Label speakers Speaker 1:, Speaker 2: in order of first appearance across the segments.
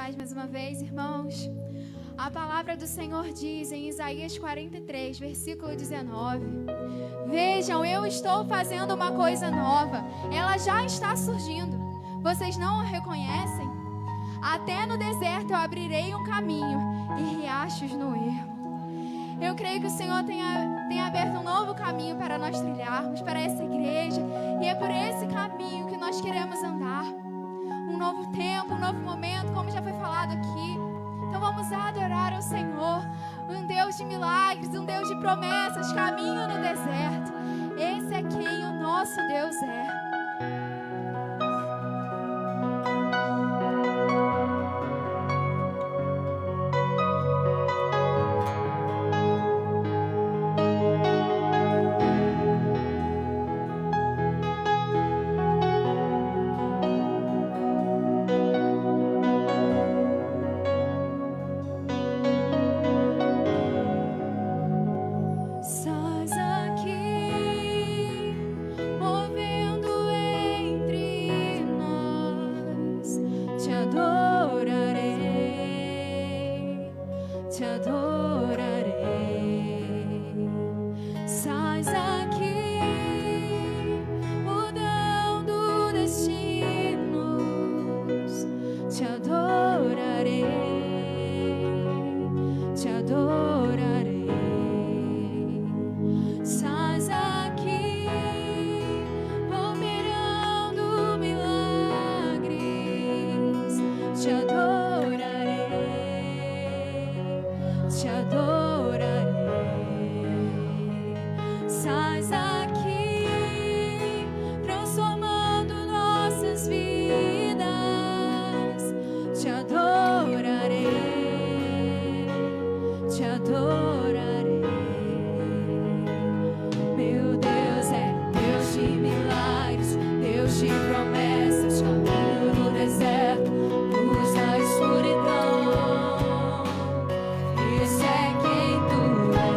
Speaker 1: paz mais uma vez, irmãos. A palavra do Senhor diz em Isaías 43, versículo 19: Vejam, eu estou fazendo uma coisa nova. Ela já está surgindo. Vocês não a reconhecem? Até no deserto eu abrirei um caminho e riachos no ermo. Eu creio que o Senhor tem aberto um novo caminho para nós trilharmos, para essa igreja. E é por esse caminho que nós queremos andar. Um novo tempo, um novo momento, como já foi falado aqui. Então vamos adorar ao Senhor, um Deus de milagres, um Deus de promessas, caminho no deserto. Esse é quem o nosso Deus é.
Speaker 2: Esse é quem tu és.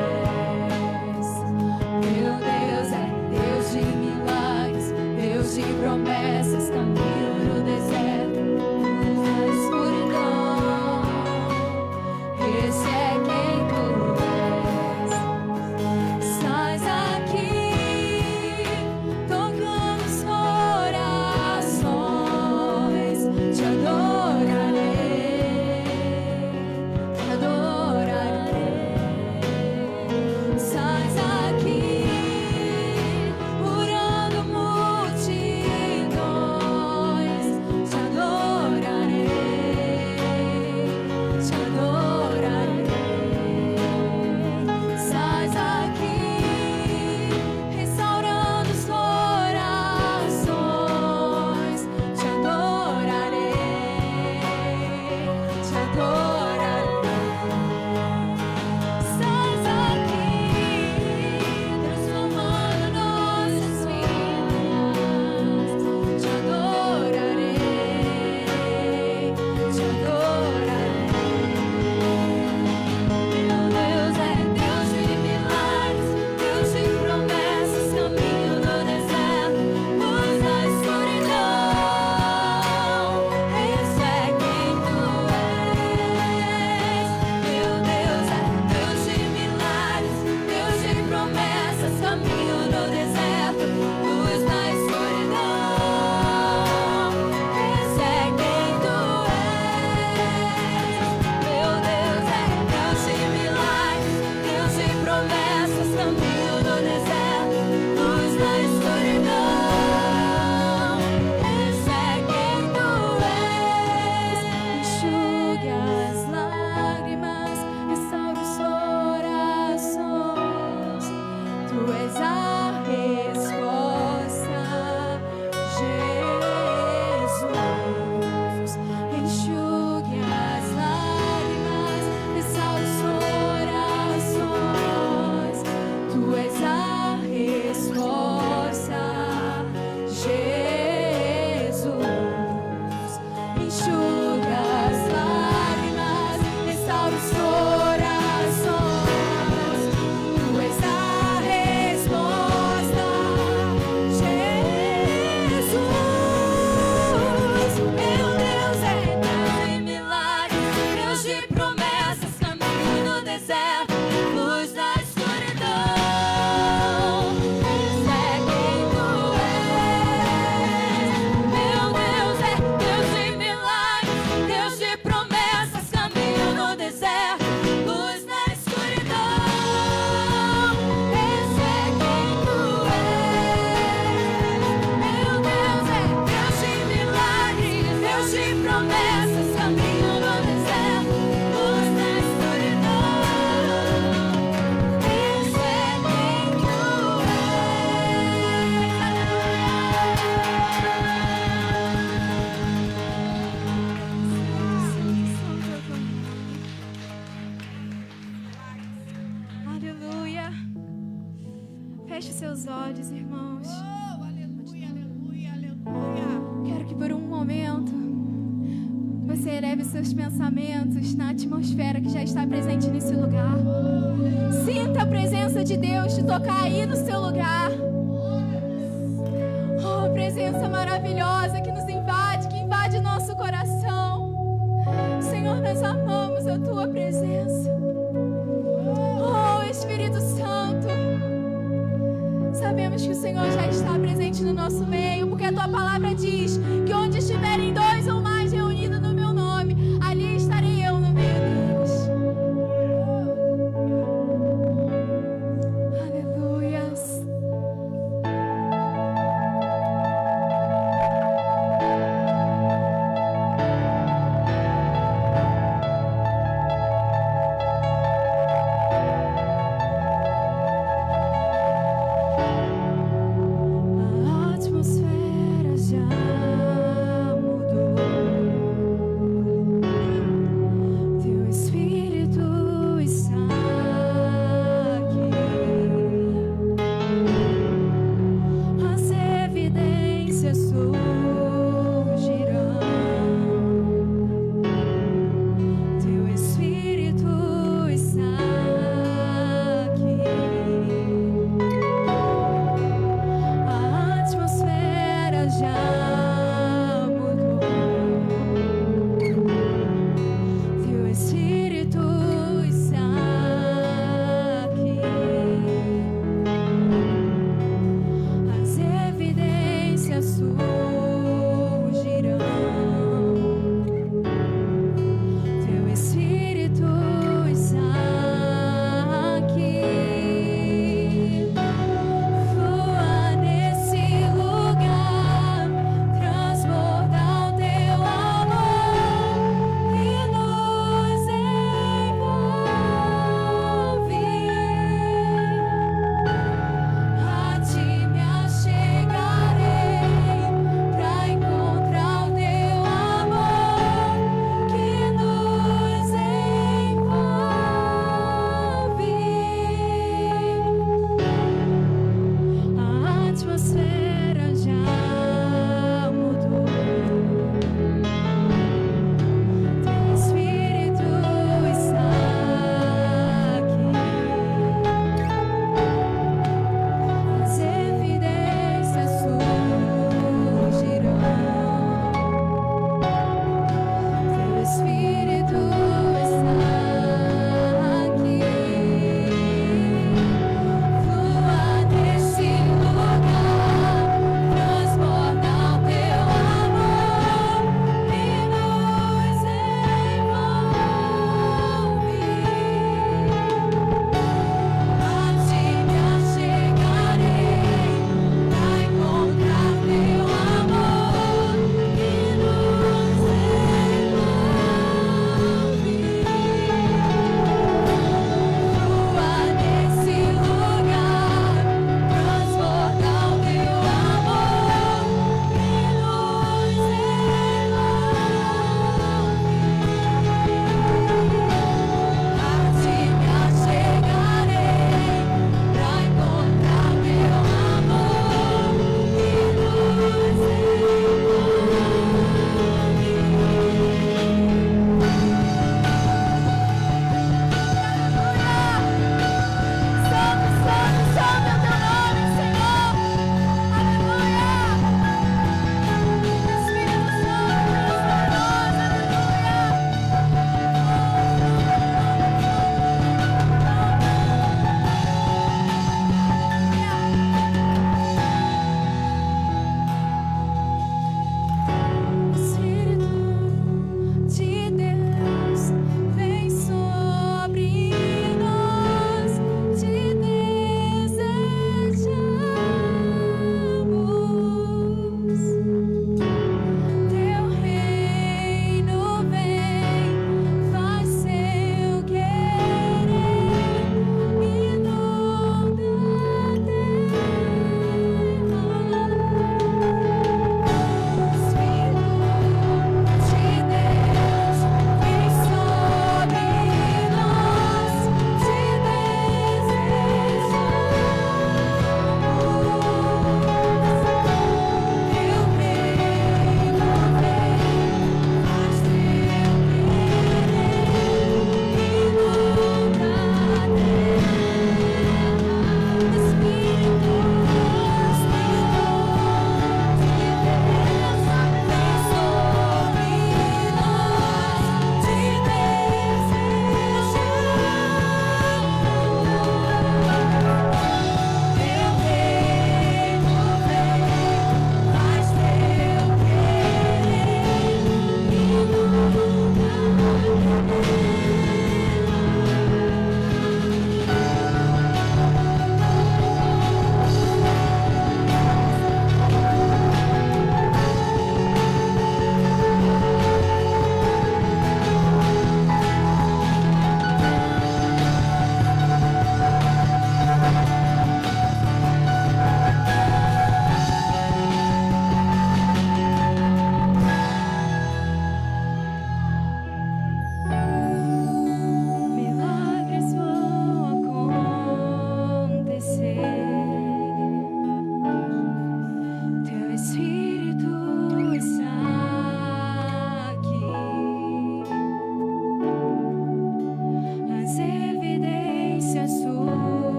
Speaker 1: Feche seus olhos, irmãos.
Speaker 2: Oh, aleluia, aleluia, aleluia.
Speaker 1: Quero que por um momento você eleve seus pensamentos na atmosfera que já está presente nesse lugar. Sinta a presença de Deus te tocar aí no seu lugar. Oh, presença maravilhosa que nos invade, que invade nosso coração. Senhor, nós amamos a tua presença. Oh, Espírito Santo, sabemos que o Senhor já está presente no nosso meio, porque a tua palavra diz que onde estiverem dois ou mais reunidos no meu nome, ali estarei eu no meio deles. Aleluias.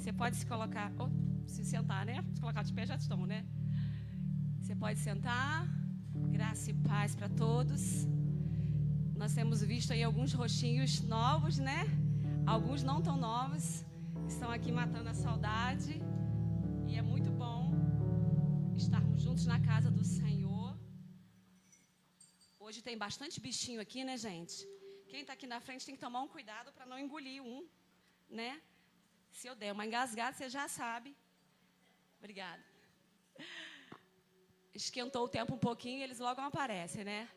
Speaker 3: Você pode se colocar, se sentar, né? Se colocar de pé já estão, né? Você pode sentar. Graça e paz para todos. Nós temos visto aí alguns rostinhos novos, né? Alguns não tão novos. Estão aqui matando a saudade. E é muito bom estarmos juntos na casa do Senhor. Hoje tem bastante bichinho aqui, né, gente? Quem está aqui na frente tem que tomar um cuidado para não engolir um, né? Se eu der uma engasgada, você já sabe. Obrigada. Esquentou o tempo um pouquinho e eles logo aparecem, né?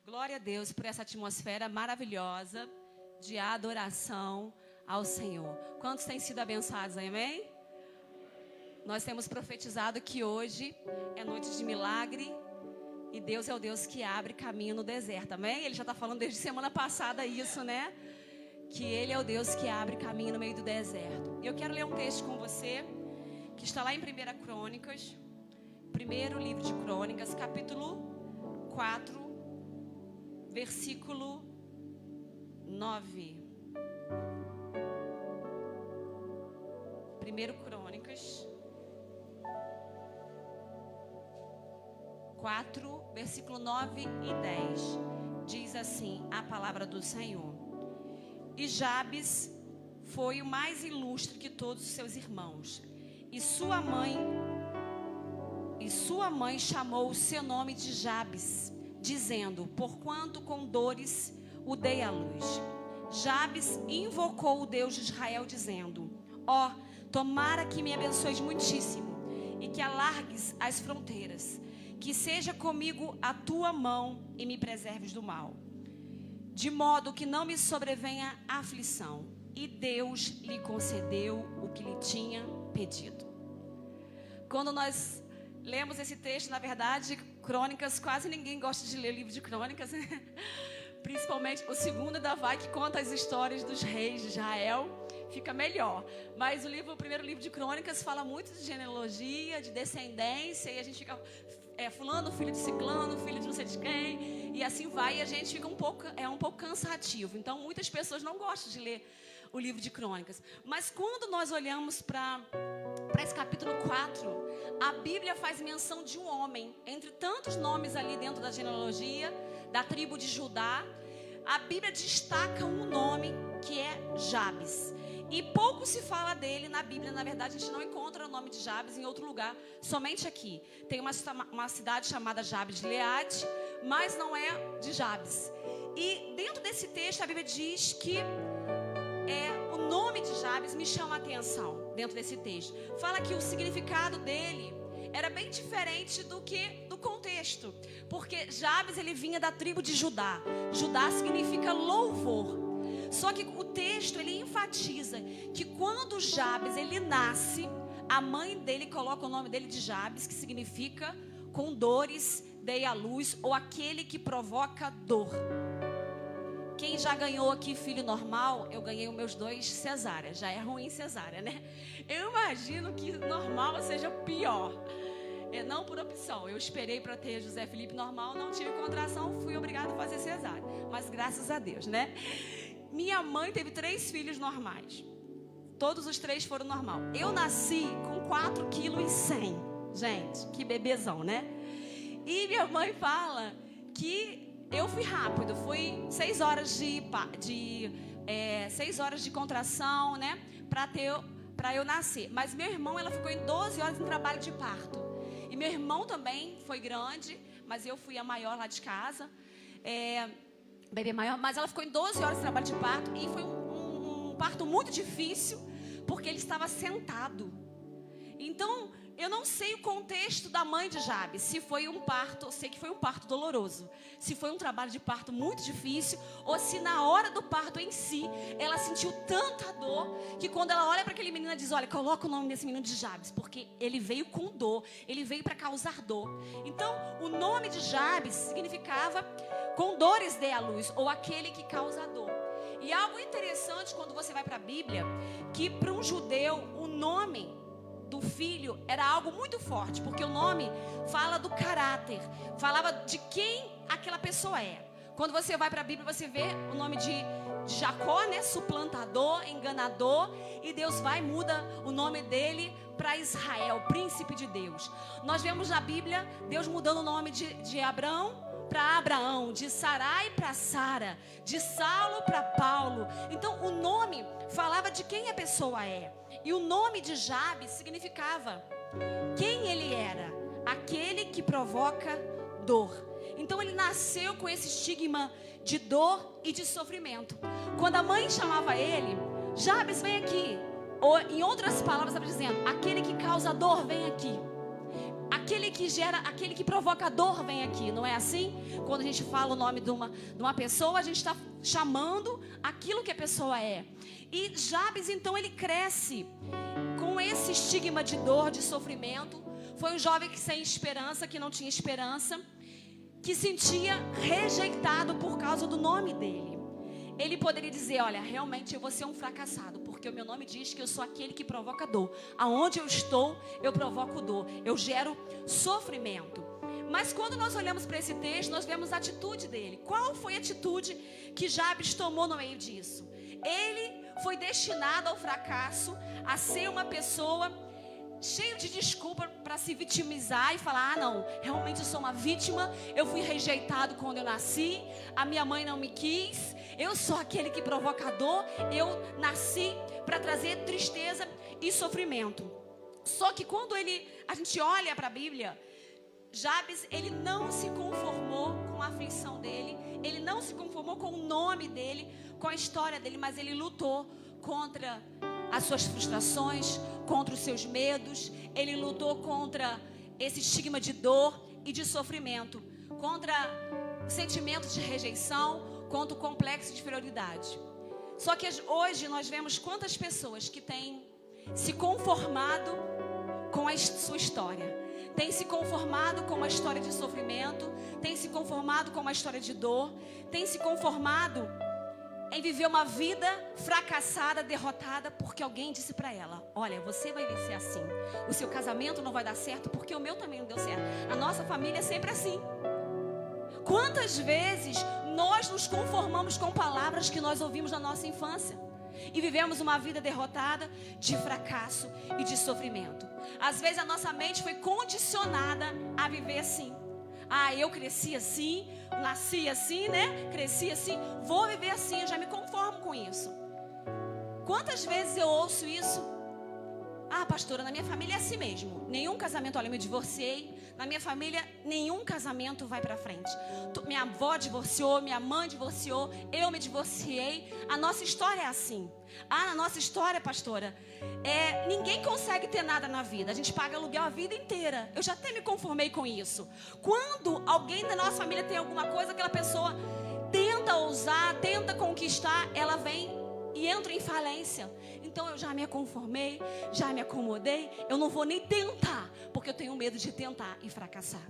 Speaker 3: Glória a Deus por essa atmosfera maravilhosa de adoração ao Senhor. Quantos têm sido abençoados, amém? Nós temos profetizado que hoje é noite de milagre e Deus é o Deus que abre caminho no deserto, amém? Ele já está falando desde semana passada isso, né? Que Ele é o Deus que abre caminho no meio do deserto. Eu quero ler um texto com você que está lá em 1 Crônicas, primeiro livro de Crônicas, capítulo 4, versículo 9. 1 Crônicas 4, versículo 9 e 10. Diz assim a palavra do Senhor: E Jabes foi o mais ilustre que todos os seus irmãos, e sua mãe chamou o seu nome de Jabes, dizendo: porquanto com dores o dei à luz. Jabes invocou o Deus de Israel, dizendo: ó, tomara que me abençoes muitíssimo e que alargues as fronteiras, que seja comigo a tua mão e me preserves do mal, de modo que não me sobrevenha aflição. E Deus lhe concedeu o que lhe tinha pedido. Quando nós lemos esse texto, na verdade, Crônicas, quase ninguém gosta de ler o livro de Crônicas, né? Principalmente o segundo ainda vai, que conta as histórias dos reis de Israel, fica melhor. Mas o primeiro livro de Crônicas fala muito de genealogia, de descendência, e a gente fica fulano, filho de ciclano, filho de não sei de quem, e assim vai, e a gente fica um pouco cansativo. Então muitas pessoas não gostam de ler o livro de Crônicas. Mas quando nós olhamos para esse capítulo 4, a Bíblia faz menção de um homem, entre tantos nomes ali dentro da genealogia da tribo de Judá. A Bíblia destaca um nome que é Jabes. E pouco se fala dele na Bíblia. Na verdade, a gente não encontra o nome de Jabes em outro lugar, somente aqui. Tem uma cidade chamada Jabes de Gileade, mas não é de Jabes. E dentro desse texto, a Bíblia diz que o nome de Jabes me chama a atenção. Dentro desse texto, fala que o significado dele era bem diferente do que do contexto, porque Jabes ele vinha da tribo de Judá. Judá significa louvor. Só que o texto ele enfatiza que quando Jabes ele nasce, a mãe dele coloca o nome dele de Jabes, que significa com dores dei à luz, ou aquele que provoca dor. Quem já ganhou aqui filho normal, eu ganhei os meus 2 cesárea. Já é ruim cesárea, né? Eu imagino que normal seja pior. Não por opção. Eu esperei para ter José Felipe normal, não tive contração, fui obrigada a fazer cesárea. Mas graças a Deus, né? Minha mãe teve 3 filhos normais. Todos os 3 foram normal. Eu nasci com 4,1 kg. Gente, que bebezão, né? E minha mãe fala que eu fui rápido, fui 6 horas de contração, né? Para eu nascer. Mas meu irmão, ela ficou em 12 horas em trabalho de parto. E meu irmão também foi grande, mas eu fui a maior lá de casa. Bebê maior, mas ela ficou em 12 horas de trabalho de parto. E foi um parto muito difícil, porque ele estava sentado. Então, eu não sei o contexto da mãe de Jabes. Se foi um parto, eu sei que foi um parto doloroso. Se foi um trabalho de parto muito difícil, ou se na hora do parto em si, ela sentiu tanta dor, que quando ela olha para aquele menino, ela diz: olha, coloca o nome desse menino de Jabes, porque ele veio com dor, ele veio para causar dor. Então, o nome de Jabes significava com dores dê à luz, ou aquele que causa dor. E algo interessante quando você vai para a Bíblia, que para um judeu, o nome do filho era algo muito forte, porque o nome fala do caráter, falava de quem aquela pessoa é. Quando você vai para a Bíblia, você vê o nome de de Jacó, né? Suplantador, enganador. E Deus vai e muda o nome dele para Israel, príncipe de Deus. Nós vemos na Bíblia Deus mudando o nome de Abraão para Abraão, de Sarai para Sara, de Saulo para Paulo. Então o nome falava de quem a pessoa é. E o nome de Jabes significava quem ele era, aquele que provoca dor. Então ele nasceu com esse estigma de dor e de sofrimento. Quando a mãe chamava ele, Jabes, vem aqui. Ou em outras palavras, estava dizendo, aquele que causa dor, vem aqui. Aquele que gera, aquele que provoca dor, vem aqui. Não é assim? Quando a gente fala o nome de uma pessoa, a gente está chamando aquilo que a pessoa é. E Jabes, então, ele cresce com esse estigma de dor, de sofrimento. Foi um jovem que sem esperança, que não tinha esperança, que sentia rejeitado por causa do nome dele. Ele poderia dizer, olha, realmente eu vou ser um fracassado, porque o meu nome diz que eu sou aquele que provoca dor. Aonde eu estou, eu provoco dor, eu gero sofrimento. Mas quando nós olhamos para esse texto, nós vemos a atitude dele. Qual foi a atitude que Jabes tomou no meio disso? Ele foi destinado ao fracasso, a ser uma pessoa cheio de desculpa para se vitimizar e falar, não, realmente eu sou uma vítima, eu fui rejeitado quando eu nasci, a minha mãe não me quis, eu sou aquele que provoca dor, eu nasci para trazer tristeza e sofrimento. Só que quando a gente olha para a Bíblia, Jabes, ele não se conformou com a aflição dele, ele não se conformou com o nome dele, com a história dele, mas ele lutou contra as suas frustrações, contra os seus medos. Ele lutou contra esse estigma de dor e de sofrimento, contra o sentimento de rejeição, contra o complexo de inferioridade. Só que hoje nós vemos quantas pessoas que têm se conformado com a sua história, têm se conformado com uma história de sofrimento, têm se conformado com uma história de dor, têm se conformado em viver uma vida fracassada, derrotada, porque alguém disse para ela, olha, você vai vencer assim, o seu casamento não vai dar certo, porque o meu também não deu certo, a nossa família é sempre assim. Quantas vezes nós nos conformamos com palavras que nós ouvimos na nossa infância e vivemos uma vida derrotada, de fracasso e de sofrimento? Às vezes a nossa mente foi condicionada a viver assim. Ah, eu cresci assim, nasci assim, né? Cresci assim, vou viver assim, eu já me conformo com isso. Quantas vezes eu ouço isso? Ah, pastora, na minha família é assim mesmo. Nenhum casamento, olha, eu me divorciei. Na minha família, nenhum casamento vai pra frente. Minha avó divorciou, minha mãe divorciou, eu me divorciei. A nossa história é assim. Ah, na nossa história, pastora, ninguém consegue ter nada na vida. A gente paga aluguel a vida inteira. Eu já até me conformei com isso. Quando alguém da nossa família tem alguma coisa, aquela pessoa tenta ousar, tenta conquistar, ela vem e entra em falência. Então eu já me conformei, já me acomodei. Eu não vou nem tentar, porque eu tenho medo de tentar e fracassar.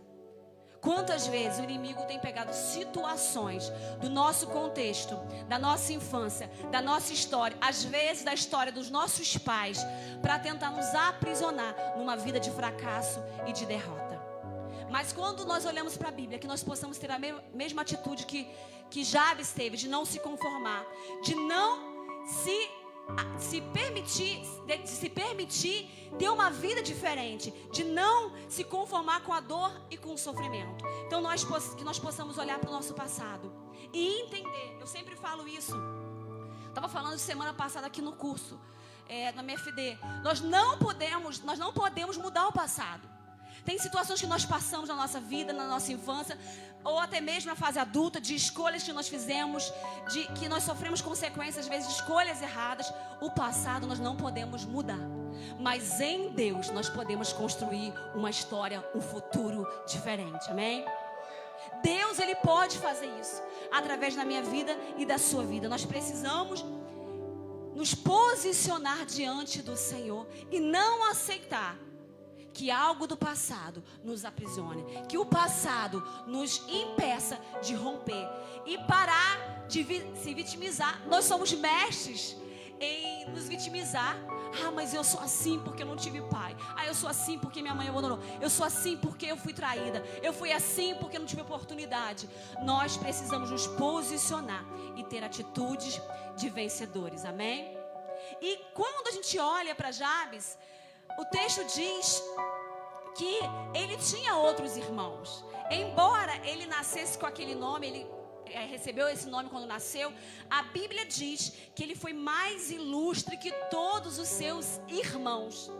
Speaker 3: Quantas vezes o inimigo tem pegado situações do nosso contexto, da nossa infância, da nossa história, às vezes da história dos nossos pais, para tentar nos aprisionar numa vida de fracasso e de derrota. Mas quando nós olhamos para a Bíblia, que nós possamos ter a mesma atitude que Jabes teve, de não se conformar, de não se permitir ter uma vida diferente, de não se conformar com a dor e com o sofrimento. Então que nós possamos olhar para o nosso passado e entender. Eu sempre falo isso. Estava falando semana passada aqui no curso, na MFD. Nós não podemos mudar o passado. Tem situações que nós passamos na nossa vida, na nossa infância, ou até mesmo na fase adulta, de escolhas que nós fizemos, de que nós sofremos consequências, às vezes, de escolhas erradas. O passado nós não podemos mudar. Mas em Deus nós podemos construir uma história, um futuro diferente. Amém? Deus, Ele pode fazer isso através da minha vida e da sua vida. Nós precisamos nos posicionar diante do Senhor e não aceitar que algo do passado nos aprisione, que o passado nos impeça de romper e parar de se vitimizar. Nós somos mestres em nos vitimizar. Ah, mas eu sou assim porque eu não tive pai. Ah, eu sou assim porque minha mãe abandonou. Eu sou assim porque eu fui traída. Eu fui assim porque eu não tive oportunidade. Nós precisamos nos posicionar e ter atitudes de vencedores, amém? E quando a gente olha para Jabes, o texto diz que ele tinha outros irmãos. Embora ele nascesse com aquele nome, ele recebeu esse nome quando nasceu, a Bíblia diz que ele foi mais ilustre que todos os seus irmãos.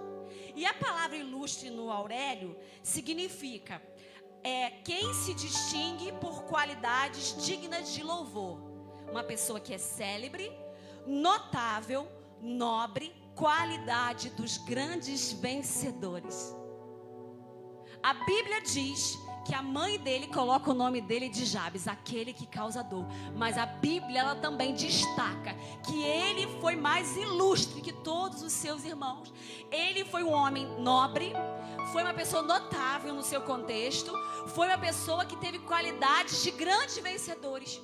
Speaker 3: E a palavra ilustre no Aurélio significa quem se distingue por qualidades dignas de louvor. Uma pessoa que é célebre, notável, nobre, qualidade dos grandes vencedores. A Bíblia diz que a mãe dele coloca o nome dele de Jabes, aquele que causa dor. Mas a Bíblia, ela também destaca que ele foi mais ilustre que todos os seus irmãos. Ele foi um homem nobre, foi uma pessoa notável no seu contexto, foi uma pessoa que teve qualidades de grandes vencedores.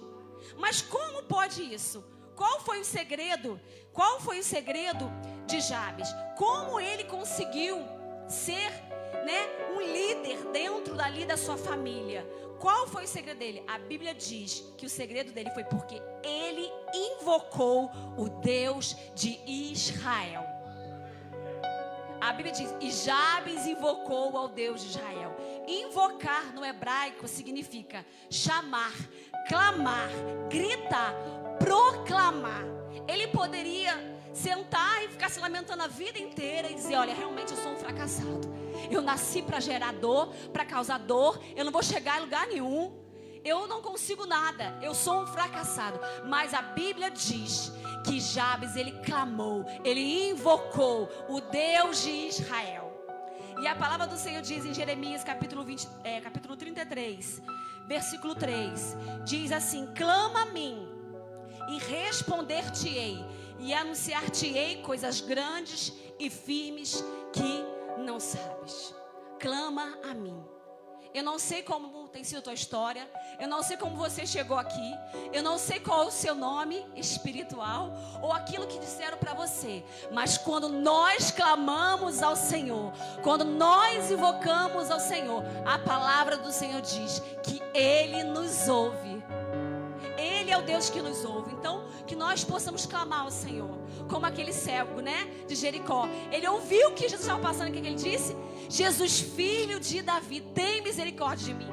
Speaker 3: Mas como pode isso? Qual foi o segredo? Qual foi o segredo de Jabes? Como ele conseguiu ser um líder dentro dali da sua família? Qual foi o segredo dele? A Bíblia diz que o segredo dele foi porque ele invocou o Deus de Israel. A Bíblia diz, e Jabes invocou ao Deus de Israel. Invocar no hebraico significa chamar, clamar, gritar, proclamar. Ele poderia sentar e ficar se lamentando a vida inteira e dizer, olha, realmente eu sou um fracassado. Eu nasci para gerar dor, para causar dor. Eu não vou chegar em lugar nenhum. Eu não consigo nada. Eu sou um fracassado. Mas a Bíblia diz que Jabes, ele clamou, ele invocou o Deus de Israel. E a palavra do Senhor diz em Jeremias capítulo 33, versículo 3. Diz assim, clama a mim e responder-te-ei. E anunciar-te-ei coisas grandes e firmes que não sabes. Clama a mim. Eu não sei como tem sido a tua história. Eu não sei como você chegou aqui. Eu não sei qual é o seu nome espiritual ou aquilo que disseram para você. Mas quando nós clamamos ao Senhor, quando nós invocamos ao Senhor, a palavra do Senhor diz que Ele nos ouve. Ele é o Deus que nos ouve. Então, que nós possamos clamar ao Senhor. Como aquele cego, de Jericó. Ele ouviu o que Jesus estava passando. O que ele disse? Jesus, filho de Davi, tem misericórdia de mim.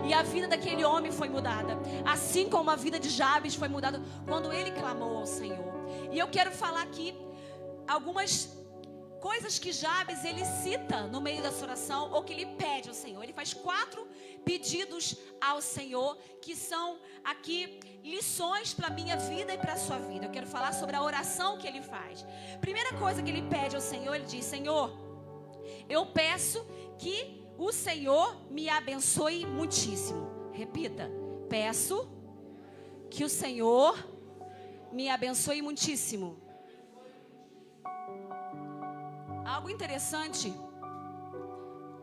Speaker 3: E a vida daquele homem foi mudada. Assim como a vida de Jabes foi mudada quando ele clamou ao Senhor. E eu quero falar aqui algumas coisas que Jabes, ele cita no meio da sua oração, ou que ele pede ao Senhor. Ele faz 4 pedidos ao Senhor, que são aqui lições para a minha vida e para a sua vida. Eu quero falar sobre a oração que ele faz. Primeira coisa que ele pede ao Senhor, ele diz, Senhor, eu peço que o Senhor me abençoe muitíssimo. Repita, peço que o Senhor me abençoe muitíssimo. Algo interessante,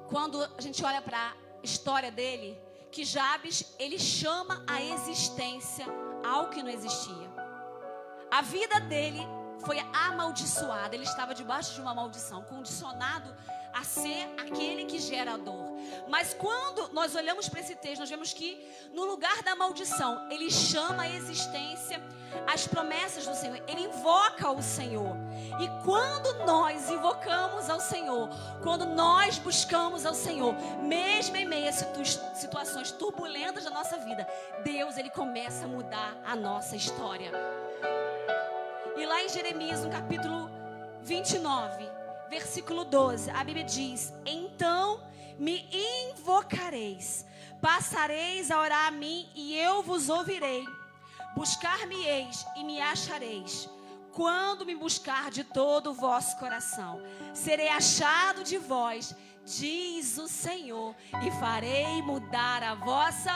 Speaker 3: quando a gente olha para a história dele, que Jabes, ele chama a existência algo que não existia. A vida dele foi amaldiçoada, ele estava debaixo de uma maldição, condicionado a ser aquele que gera dor. Mas quando nós olhamos para esse texto, nós vemos que no lugar da maldição, ele chama a existência as promessas do Senhor, ele invoca o Senhor. E quando nós invocamos ao Senhor, quando nós buscamos ao Senhor, mesmo em meio a situações turbulentas da nossa vida, Deus, ele começa a mudar a nossa história. E lá em Jeremias, no capítulo 29, versículo 12, a Bíblia diz, então me invocareis, passareis a orar a mim e eu vos ouvirei. Buscar-me-eis e me achareis, quando me buscar de todo o vosso coração. Serei achado de vós, diz o Senhor, e farei mudar a vossa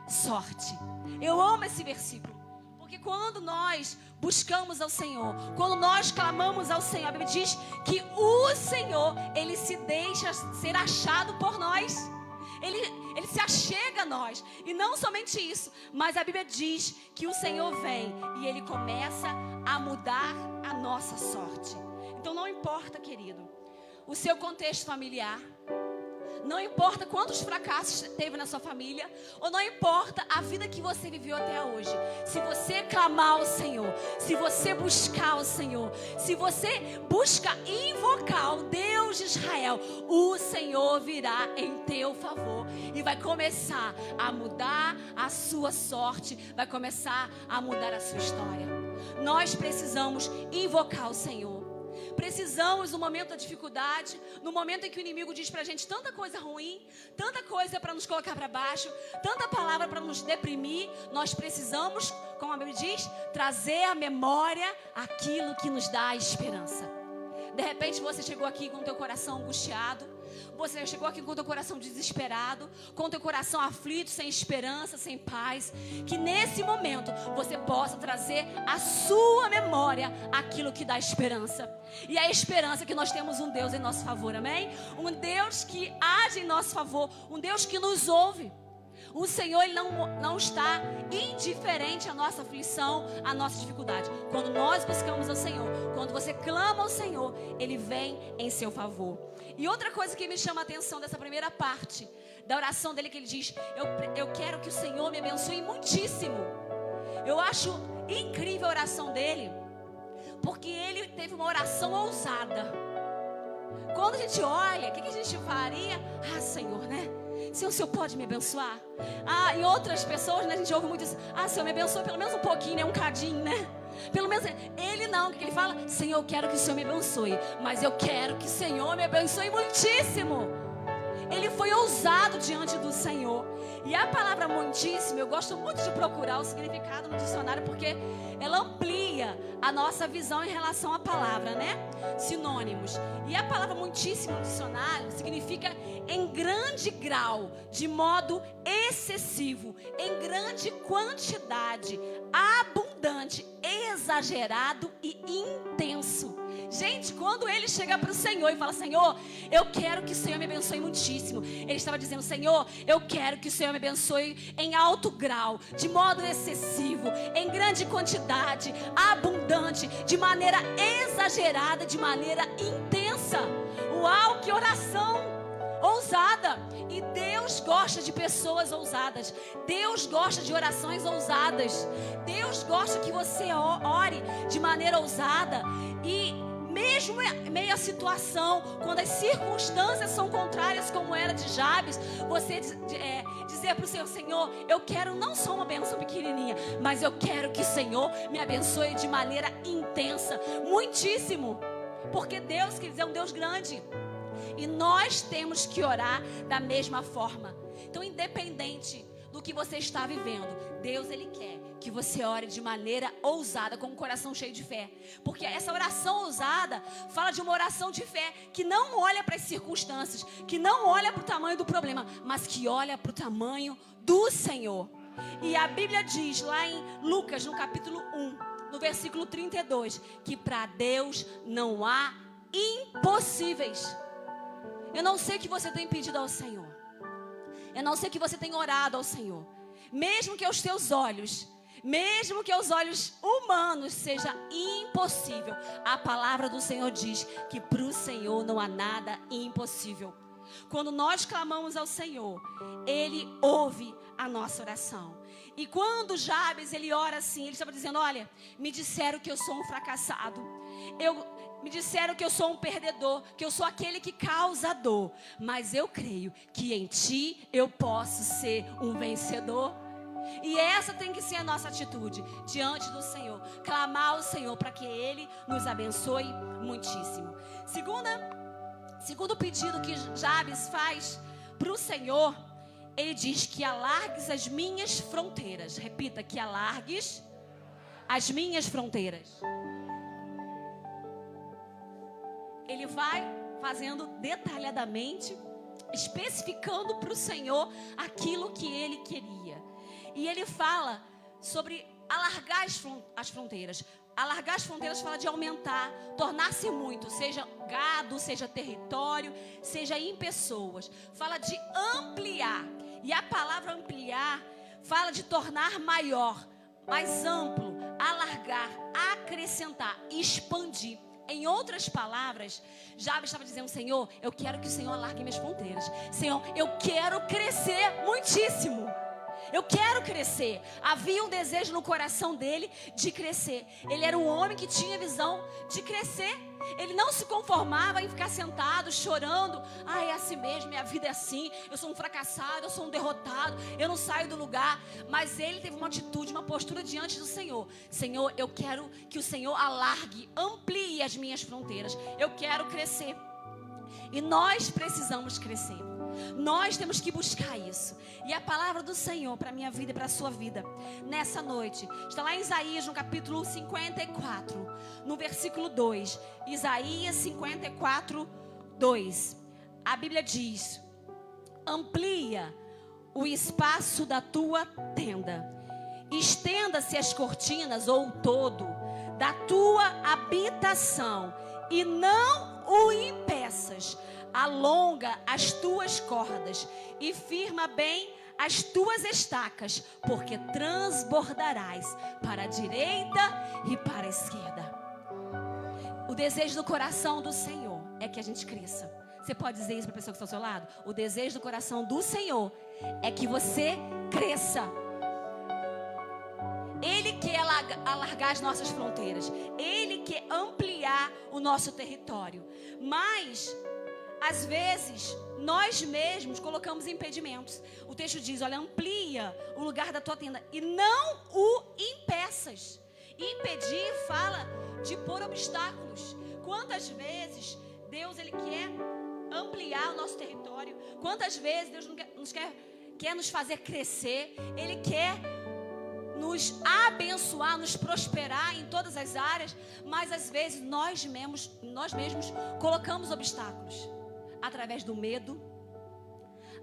Speaker 3: sorte. Eu amo esse versículo, porque quando nós buscamos ao Senhor, quando nós clamamos ao Senhor, a Bíblia diz que o Senhor, ele se deixa ser achado por nós. Ele se achega a nós. E não somente isso, mas a Bíblia diz que o Senhor vem e ele começa a mudar a nossa sorte. Então não importa, querido, o seu contexto familiar, não importa quantos fracassos teve na sua família, ou não importa a vida que você viveu até hoje. Se você clamar ao Senhor, se você buscar o Senhor, se você busca invocar o Deus de Israel, o Senhor virá em teu favor e vai começar a mudar a sua sorte, vai começar a mudar a sua história. Nós precisamos invocar o Senhor. Precisamos, no momento da dificuldade, no momento em que o inimigo diz pra gente tanta coisa ruim, tanta coisa para nos colocar para baixo, tanta palavra para nos deprimir, nós precisamos, como a Bíblia diz, trazer à memória aquilo que nos dá esperança. De repente você chegou aqui com o teu coração angustiado, você chegou aqui com o teu coração desesperado, com o teu coração aflito, sem esperança, sem paz. Que nesse momento você possa trazer à sua memória aquilo que dá esperança. E a esperança é que nós temos um Deus em nosso favor, amém? Um Deus que age em nosso favor, um Deus que nos ouve. O Senhor, Ele não está indiferente à nossa aflição, à nossa dificuldade. Quando nós buscamos ao Senhor, quando você clama ao Senhor, Ele vem em seu favor. E outra coisa que me chama a atenção dessa primeira parte da oração dele, que ele diz: eu quero que o Senhor me abençoe muitíssimo. Eu acho incrível a oração dele, porque ele teve uma oração ousada. Quando a gente olha, o que a gente faria? Ah, Senhor, né? Senhor, o Senhor pode me abençoar? Ah, e outras pessoas, né, a gente ouve muito isso: ah, Senhor, me abençoe pelo menos um pouquinho, né? Um cadinho, né? Pelo menos ele não, o que ele fala? Senhor, eu quero que o Senhor me abençoe, mas eu quero que o Senhor me abençoe muitíssimo. Ele foi ousado diante do Senhor. E a palavra muitíssimo, eu gosto muito de procurar o significado no dicionário, porque ela amplia a nossa visão em relação à palavra, né? Sinônimos. E a palavra muitíssimo no dicionário significa em grande grau, de modo excessivo, em grande quantidade, abundante, exagerado e intenso. Gente, quando ele chega para o Senhor e fala: Senhor, eu quero que o Senhor me abençoe muitíssimo, ele estava dizendo: Senhor, eu quero que o Senhor me abençoe em alto grau, de modo excessivo, em grande quantidade, abundante, de maneira exagerada, de maneira intensa. Uau, que oração ousada! E Deus gosta de pessoas ousadas. Deus gosta de orações ousadas. Deus gosta que você ore de maneira ousada. E mesmo em meio à situação, quando as circunstâncias são contrárias, como era de Jabes, você dizer para o Senhor: Senhor, eu quero não só uma bênção pequenininha, mas eu quero que o Senhor me abençoe de maneira intensa, muitíssimo. Porque Deus, quer dizer, é um Deus grande. E nós temos que orar da mesma forma. Então, independente do que você está vivendo, Deus, Ele quer que você ore de maneira ousada, com o coração cheio de fé. Porque essa oração ousada fala de uma oração de fé que não olha para as circunstâncias, que não olha para o tamanho do problema, mas que olha para o tamanho do Senhor. E a Bíblia diz lá em Lucas, no capítulo 1, no versículo 32, que para Deus não há impossíveis. Eu não sei o que você tem pedido ao Senhor. Eu não sei o que você tem orado ao Senhor. Mesmo que aos teus olhos, mesmo que aos olhos humanos seja impossível, a palavra do Senhor diz que para o Senhor não há nada impossível. Quando nós clamamos ao Senhor, Ele ouve a nossa oração. E quando Jabes, ele ora assim, ele estava dizendo: olha, me disseram que eu sou um fracassado. Me disseram que eu sou um perdedor, que eu sou aquele que causa dor. Mas eu creio que em Ti eu posso ser um vencedor. E essa tem que ser a nossa atitude diante do Senhor. Clamar ao Senhor para que Ele nos abençoe muitíssimo. Segundo pedido que Jabes faz para o Senhor, ele diz que alargues as minhas fronteiras. Repita: que alargues as minhas fronteiras. Ele vai fazendo detalhadamente, especificando para o Senhor aquilo que ele queria. E ele fala sobre alargar as fronteiras. Alargar as fronteiras fala de aumentar, tornar-se muito, seja gado, seja território, seja em pessoas. Fala de ampliar. E a palavra ampliar fala de tornar maior, mais amplo, alargar, acrescentar, expandir. Em outras palavras, Jabes estava dizendo: Senhor, eu quero que o Senhor alargue minhas fronteiras. Senhor, eu quero crescer muitíssimo. Eu quero crescer. Havia um desejo no coração dele de crescer. Ele era um homem que tinha visão de crescer. Ele não se conformava em ficar sentado, chorando. É assim mesmo, minha vida é assim. Eu sou um fracassado, eu sou um derrotado. Eu não saio do lugar. Mas ele teve uma atitude, uma postura diante do Senhor. Senhor, eu quero que o Senhor alargue, amplie as minhas fronteiras. Eu quero crescer. E nós precisamos crescer. Nós temos que buscar isso. E a palavra do Senhor para a minha vida e para a sua vida nessa noite está lá em Isaías, no capítulo 54, no versículo 2. Isaías 54, 2. A Bíblia diz: amplia o espaço da tua tenda, estenda-se as cortinas ou o todo da tua habitação, e não o impeças. Alonga as tuas cordas e firma bem as tuas estacas, porque transbordarás para a direita e para a esquerda. O desejo do coração do Senhor é que a gente cresça. Você pode dizer isso para a pessoa que está ao seu lado? O desejo do coração do Senhor é que você cresça. Ele quer alargar as nossas fronteiras. Ele quer ampliar o nosso território. Mas às vezes, nós mesmos colocamos impedimentos. O texto diz: olha, amplia o lugar da tua tenda e não o impeças. Impedir fala de pôr obstáculos. Quantas vezes Deus ele quer ampliar o nosso território? Quantas vezes Deus quer nos fazer crescer? Ele quer nos abençoar, nos prosperar em todas as áreas. Mas às vezes nós mesmos colocamos obstáculos. Através do medo,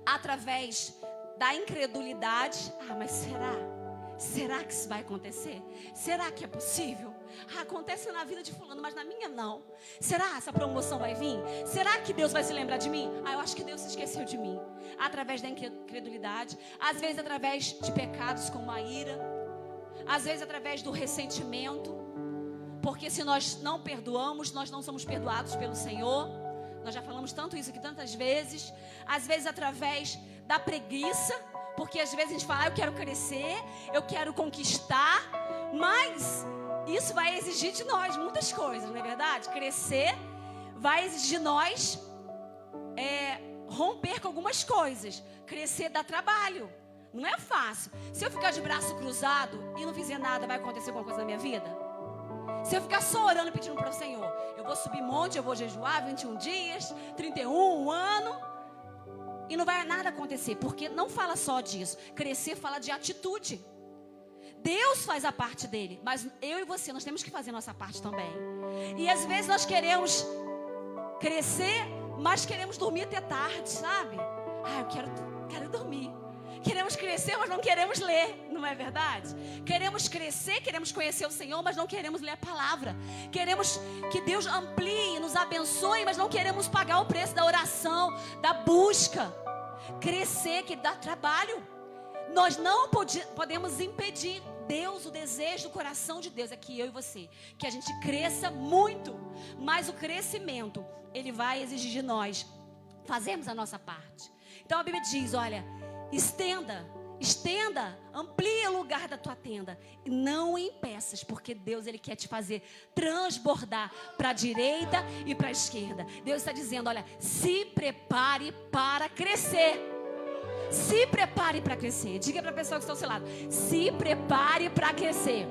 Speaker 3: através da incredulidade. Mas será? Será que isso vai acontecer? Será que é possível? Acontece na vida de fulano, mas na minha não. Será essa promoção vai vir? Será que Deus vai se lembrar de mim? Eu acho que Deus se esqueceu de mim. Através da incredulidade, às vezes através de pecados como a ira, às vezes através do ressentimento, porque se nós não perdoamos, nós não somos perdoados pelo Senhor. Nós já falamos tanto isso aqui tantas vezes. Às vezes através da preguiça, porque às vezes a gente fala: eu quero crescer, eu quero conquistar, mas isso vai exigir de nós muitas coisas, não é verdade? Crescer vai exigir de nós romper com algumas coisas. Crescer dá trabalho, não é fácil. Se eu ficar de braço cruzado e não fizer nada, vai acontecer alguma coisa na minha vida? Se eu ficar só orando e pedindo para o Senhor, eu vou subir monte, eu vou jejuar 21 dias, 31, um ano, e não vai nada acontecer, porque não fala só disso. Crescer fala de atitude. Deus faz a parte dele, mas eu e você, nós temos que fazer a nossa parte também. E às vezes nós queremos crescer, mas queremos dormir até tarde, sabe? Eu quero dormir. Queremos crescer, mas não queremos ler, não é verdade? Queremos crescer, queremos conhecer o Senhor, mas não queremos ler a palavra. Queremos que Deus amplie, nos abençoe, mas não queremos pagar o preço da oração, da busca. Crescer, que dá trabalho. Nós não podemos impedir Deus, o desejo do coração de Deus é que eu e você, que a gente cresça muito. Mas o crescimento, ele vai exigir de nós fazermos a nossa parte. Então a Bíblia diz, olha, estenda, amplia o lugar da tua tenda e não impeças, porque Deus ele quer te fazer transbordar para a direita e para a esquerda. Deus está dizendo, olha, se prepare para crescer. Se prepare para crescer. Diga para a pessoa que está ao seu lado, se prepare para crescer.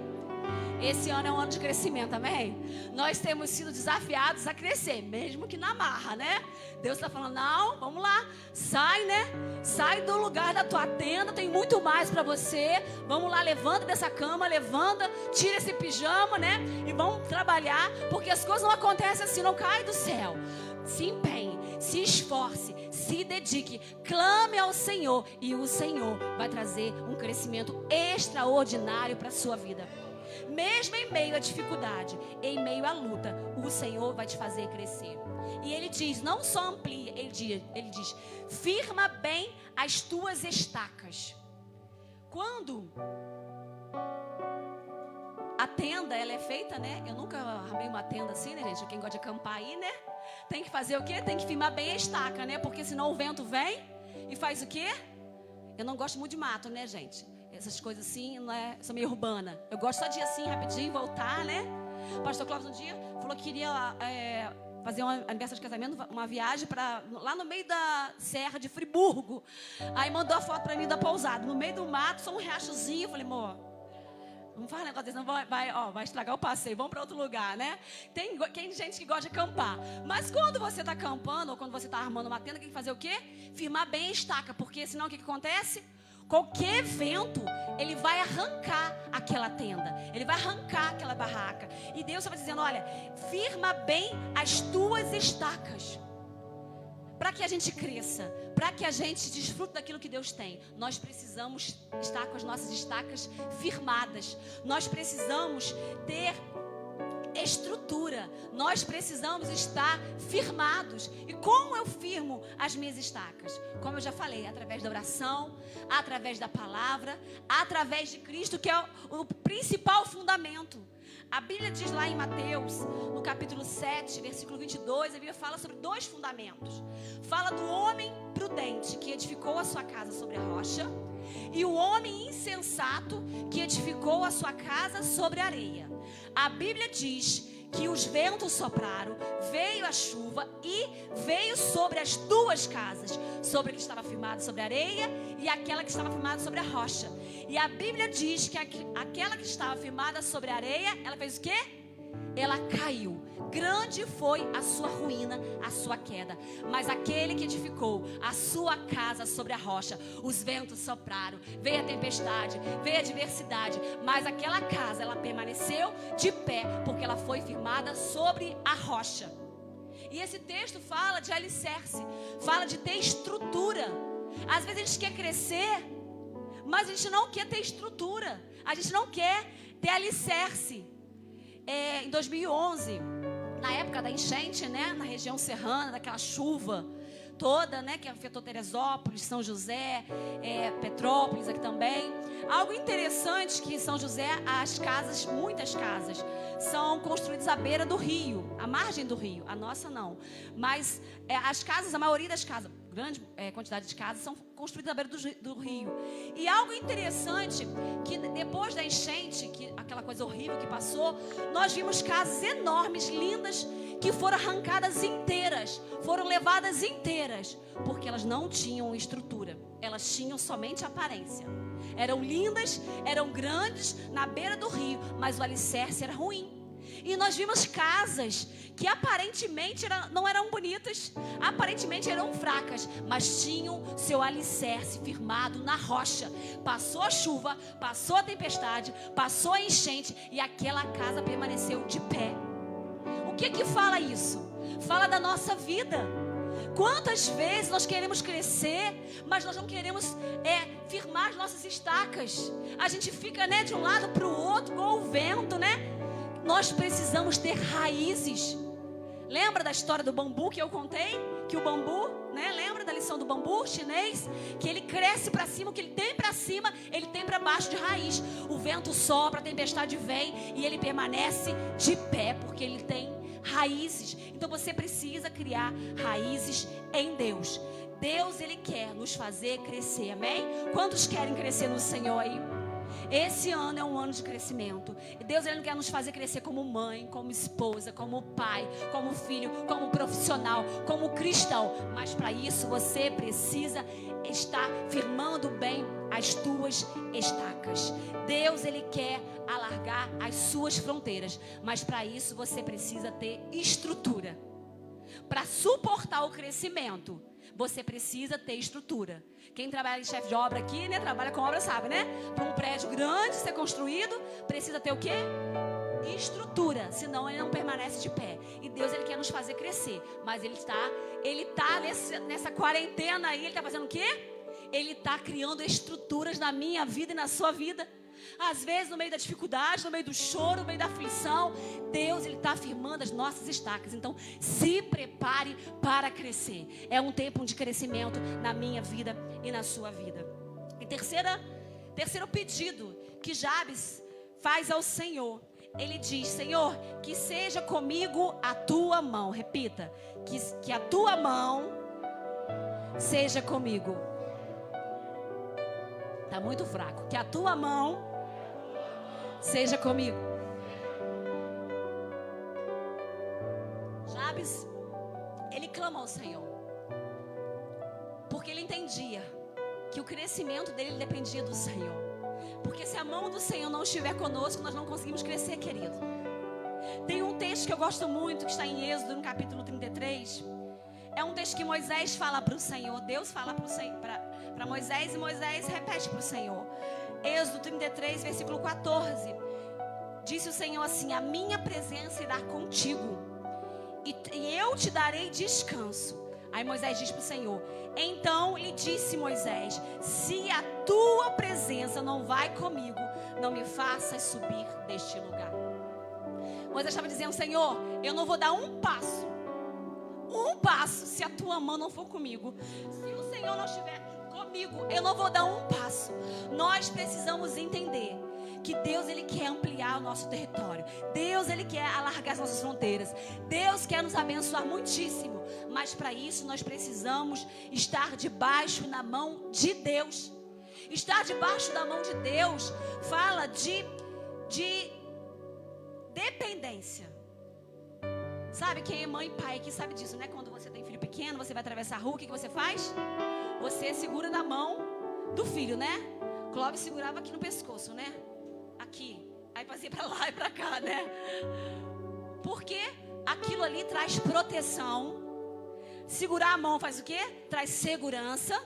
Speaker 3: Esse ano é um ano de crescimento, amém? Nós temos sido desafiados a crescer, mesmo que na marra, né? Deus está falando, não, vamos lá, sai, né? Sai do lugar da tua tenda, tem muito mais para você. Vamos lá, levanta dessa cama, levanta, tira esse pijama, né? E vamos trabalhar, porque as coisas não acontecem assim, não caem do céu. Se empenhe, se esforce, se dedique, clame ao Senhor e o Senhor vai trazer um crescimento extraordinário para a sua vida. Mesmo em meio à dificuldade, em meio à luta, o Senhor vai te fazer crescer. E Ele diz, não só amplia, Ele diz, firma bem as tuas estacas. Quando a tenda, ela é feita, né? Eu nunca armei uma tenda assim, né, gente? Quem gosta de acampar aí, né? Tem que fazer o quê? Tem que firmar bem a estaca, né? Porque senão o vento vem e faz o quê? Eu não gosto muito de mato, né, gente? Essas coisas assim, não é? Eu sou meio urbana. Eu gosto só de ir assim, rapidinho, voltar, né? O pastor Clóvis um dia falou que queria fazer um aniversário de casamento, uma viagem lá no meio da serra de Friburgo. Aí mandou a foto pra mim da pousada. No meio do mato, só um riachozinho. Eu falei, amor, não faz negócio desse, não vai estragar o passeio, vamos para outro lugar, né? Tem gente que gosta de acampar. Mas quando você está acampando, ou quando você está armando uma tenda, tem que fazer o quê? Firmar bem a estaca, porque senão o que acontece? Qualquer vento, ele vai arrancar aquela tenda, ele vai arrancar aquela barraca. E Deus está dizendo, olha, firma bem as tuas estacas. Para que a gente cresça, para que a gente desfrute daquilo que Deus tem, nós precisamos estar com as nossas estacas firmadas. Nós precisamos ter estrutura. Nós precisamos estar firmados. E como eu firmo as minhas estacas? Como eu já falei, através da oração, através da palavra, através de Cristo, que é o principal fundamento. A Bíblia diz lá em Mateus, no capítulo 7, versículo 22, a Bíblia fala sobre 2 fundamentos. Fala do homem prudente, que edificou a sua casa sobre a rocha, e o homem insensato, que edificou a sua casa sobre a areia. A Bíblia diz que os ventos sopraram, veio a chuva e veio sobre as 2 casas, sobre a que estava firmada sobre a areia e aquela que estava firmada sobre a rocha. E a Bíblia diz que aquela que estava firmada sobre a areia, ela fez o quê? Ela caiu. Grande foi a sua ruína, a sua queda. Mas aquele que edificou a sua casa sobre a rocha, os ventos sopraram, veio a tempestade, veio a adversidade, mas aquela casa, ela permaneceu de pé, porque ela foi firmada sobre a rocha. E esse texto fala de alicerce, fala de ter estrutura. Às vezes a gente quer crescer, mas a gente não quer ter estrutura, a gente não quer ter alicerce. Em 2011, na época da enchente, né, na região serrana, daquela chuva toda, né, que afetou Teresópolis, São José, Petrópolis aqui também. Algo interessante que em São José, as casas, muitas casas, são construídas à beira do rio, à margem do rio. A nossa não, mas as casas, a maioria das casas, grande quantidade de casas, são construídas à beira do rio. E algo interessante, que depois da enchente, que aquela coisa horrível que passou, nós vimos casas enormes, lindas, que foram arrancadas inteiras, foram levadas inteiras, porque elas não tinham estrutura, elas tinham somente aparência. Eram lindas, eram grandes, na beira do rio, mas o alicerce era ruim. E nós vimos casas que aparentemente não eram bonitas, aparentemente eram fracas, mas tinham seu alicerce firmado na rocha. Passou a chuva, passou a tempestade, passou a enchente e aquela casa permaneceu de pé. O que fala isso? Fala da nossa vida. Quantas vezes nós queremos crescer, mas nós não queremos firmar as nossas estacas. A gente fica, né, de um lado para o outro, igual o vento, né? Nós precisamos ter raízes. Lembra da história do bambu que eu contei? Que o bambu, né? Lembra da lição do bambu chinês? Que ele cresce para cima, o que ele tem para cima, ele tem para baixo de raiz. O vento sopra, a tempestade vem e ele permanece de pé, porque ele tem raízes. Então você precisa criar raízes em Deus. Deus, ele quer nos fazer crescer, amém? Quantos querem crescer no Senhor aí? Esse ano é um ano de crescimento. E Deus, ele não quer nos fazer crescer como mãe, como esposa, como pai, como filho, como profissional, como cristão. Mas para isso você precisa estar firmando bem as tuas estacas. Deus, ele quer alargar as suas fronteiras. Mas para isso você precisa ter estrutura. Para suportar o crescimento, você precisa ter estrutura. Quem trabalha em chefe de obra aqui, né, trabalha com obra, sabe, né? Para um prédio grande ser construído, precisa ter o quê? Estrutura, senão ele não permanece de pé. E Deus, ele quer nos fazer crescer. Mas ele tá nessa quarentena aí, ele está fazendo o quê? Ele está criando estruturas na minha vida e na sua vida. Às vezes, no meio da dificuldade, no meio do choro, no meio da aflição, Deus, ele está afirmando as nossas estacas. Então, se prepare para crescer. É um tempo de crescimento na minha vida e na sua vida. E terceiro pedido que Jabes faz ao Senhor ele diz: Senhor, que seja comigo a tua mão. Repita: que a tua mão seja comigo. Está muito fraco. Que a tua mão seja comigo. Jabes, ele clamou ao Senhor, porque ele entendia que o crescimento dele dependia do Senhor. Porque se a mão do Senhor não estiver conosco, nós não conseguimos crescer, querido. Tem um texto que eu gosto muito, que está em Êxodo, no capítulo 33. É um texto que Moisés fala para o Senhor. Deus fala para Moisés, e Moisés repete para o Senhor. Êxodo 33, versículo 14. Disse o Senhor assim: a minha presença irá contigo, e eu te darei descanso. Aí Moisés diz para o Senhor: então lhe disse Moisés: se a tua presença não vai comigo, não me faças subir deste lugar. Moisés estava dizendo: Senhor, eu não vou dar um passo, se a tua mão não for comigo. Se o Senhor não estiver comigo, eu não vou dar um passo. Nós precisamos entender que Deus, Ele quer ampliar o nosso território. Deus, Ele quer alargar as nossas fronteiras. Deus quer nos abençoar muitíssimo. Mas para isso nós precisamos estar debaixo da mão de Deus. Estar debaixo da mão de Deus fala de dependência. Sabe, quem é mãe e pai aqui sabe disso, né? Quando você tem filho pequeno, você vai atravessar a rua, o que você faz? Você segura na mão do filho, né? Clóvis segurava aqui no pescoço, né? Aqui, aí fazia pra lá e pra cá, né? Porque aquilo ali traz proteção. Segurar a mão faz o quê? Traz segurança.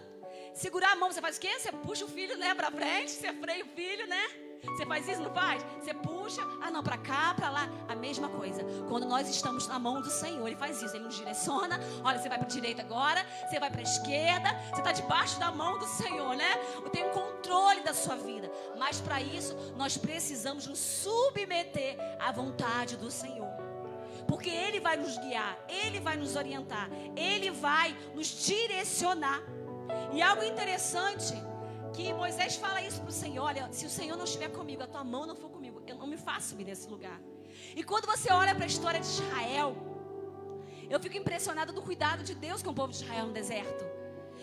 Speaker 3: Segurar a mão, você faz o quê? Você puxa o filho, né, pra frente, você freia o filho, né? Você faz isso, não faz? Você puxa, não, pra cá, pra lá. A mesma coisa. Quando nós estamos na mão do Senhor, Ele faz isso. Ele nos direciona. Olha, você vai pra direita agora, você vai pra esquerda. Você está debaixo da mão do Senhor, né? Tem um controle da sua vida. Mas para isso, nós precisamos nos submeter à vontade do Senhor. Porque Ele vai nos guiar, Ele vai nos orientar, Ele vai nos direcionar. E algo interessante, que Moisés fala isso para o Senhor: olha, se o Senhor não estiver comigo, a tua mão não for comigo, eu não me faço subir nesse lugar. E quando você olha para a história de Israel, eu fico impressionada do cuidado de Deus com o povo de Israel no deserto.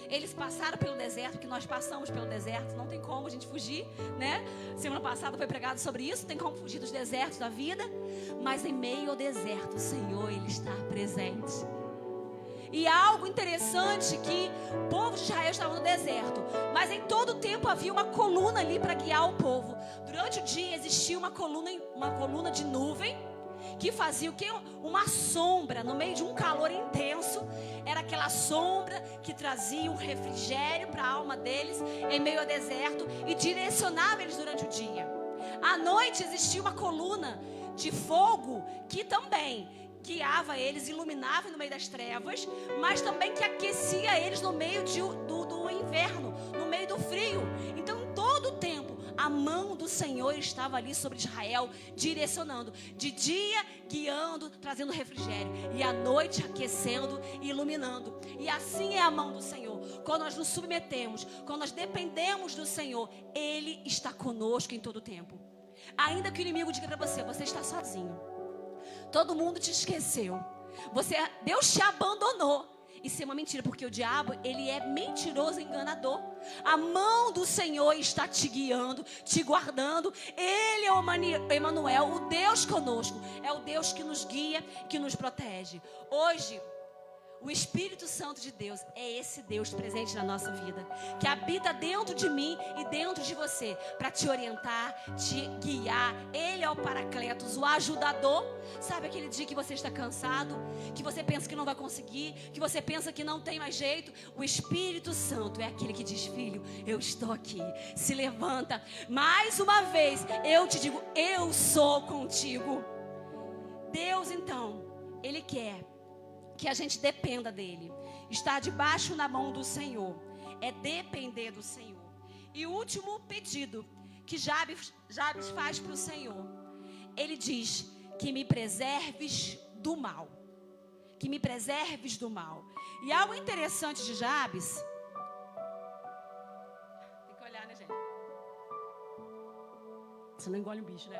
Speaker 3: Eles passaram pelo deserto, que nós passamos pelo deserto, não tem como a gente fugir, né? Semana passada foi pregado sobre isso, não tem como fugir dos desertos da vida. Mas em meio ao deserto, o Senhor, Ele está presente. E algo interessante, que o povo de Israel estava no deserto, mas em todo o tempo havia uma coluna ali para guiar o povo. Durante o dia existia uma coluna de nuvem, que fazia o quê? Uma sombra no meio de um calor intenso. Era aquela sombra que trazia um refrigério para a alma deles em meio ao deserto e direcionava eles durante o dia. À noite existia uma coluna de fogo que também guiava eles, iluminava no meio das trevas, mas também que aquecia eles no meio do inverno, no meio do frio. Então, em todo o tempo, a mão do Senhor estava ali sobre Israel, direcionando. De dia, guiando, trazendo refrigério. E à noite, aquecendo e iluminando. E assim é a mão do Senhor. Quando nós nos submetemos, quando nós dependemos do Senhor, Ele está conosco em todo o tempo. Ainda que o inimigo diga para você: você está sozinho, todo mundo te esqueceu, Deus te abandonou. Isso é uma mentira, porque o diabo, ele é mentiroso e enganador. A mão do Senhor está te guiando, te guardando. Ele é o Emanuel, o Deus conosco. É o Deus que nos guia, que nos protege. Hoje, o Espírito Santo de Deus é esse Deus presente na nossa vida, que habita dentro de mim e dentro de você, para te orientar, te guiar. Ele é o Paracletos, o ajudador. Sabe aquele dia que você está cansado, que você pensa que não vai conseguir, que você pensa que não tem mais jeito? O Espírito Santo é aquele que diz: filho, eu estou aqui, se levanta. Mais uma vez eu te digo: eu sou contigo. Deus, então, Ele quer que a gente dependa dele. Estar debaixo na mão do Senhor é depender do Senhor. E o último pedido que Jabes faz para o Senhor, ele diz: que me preserves do mal. Que me preserves do mal. E algo interessante de Jabes, tem que olhar, né, gente? Você não engole um bicho, né?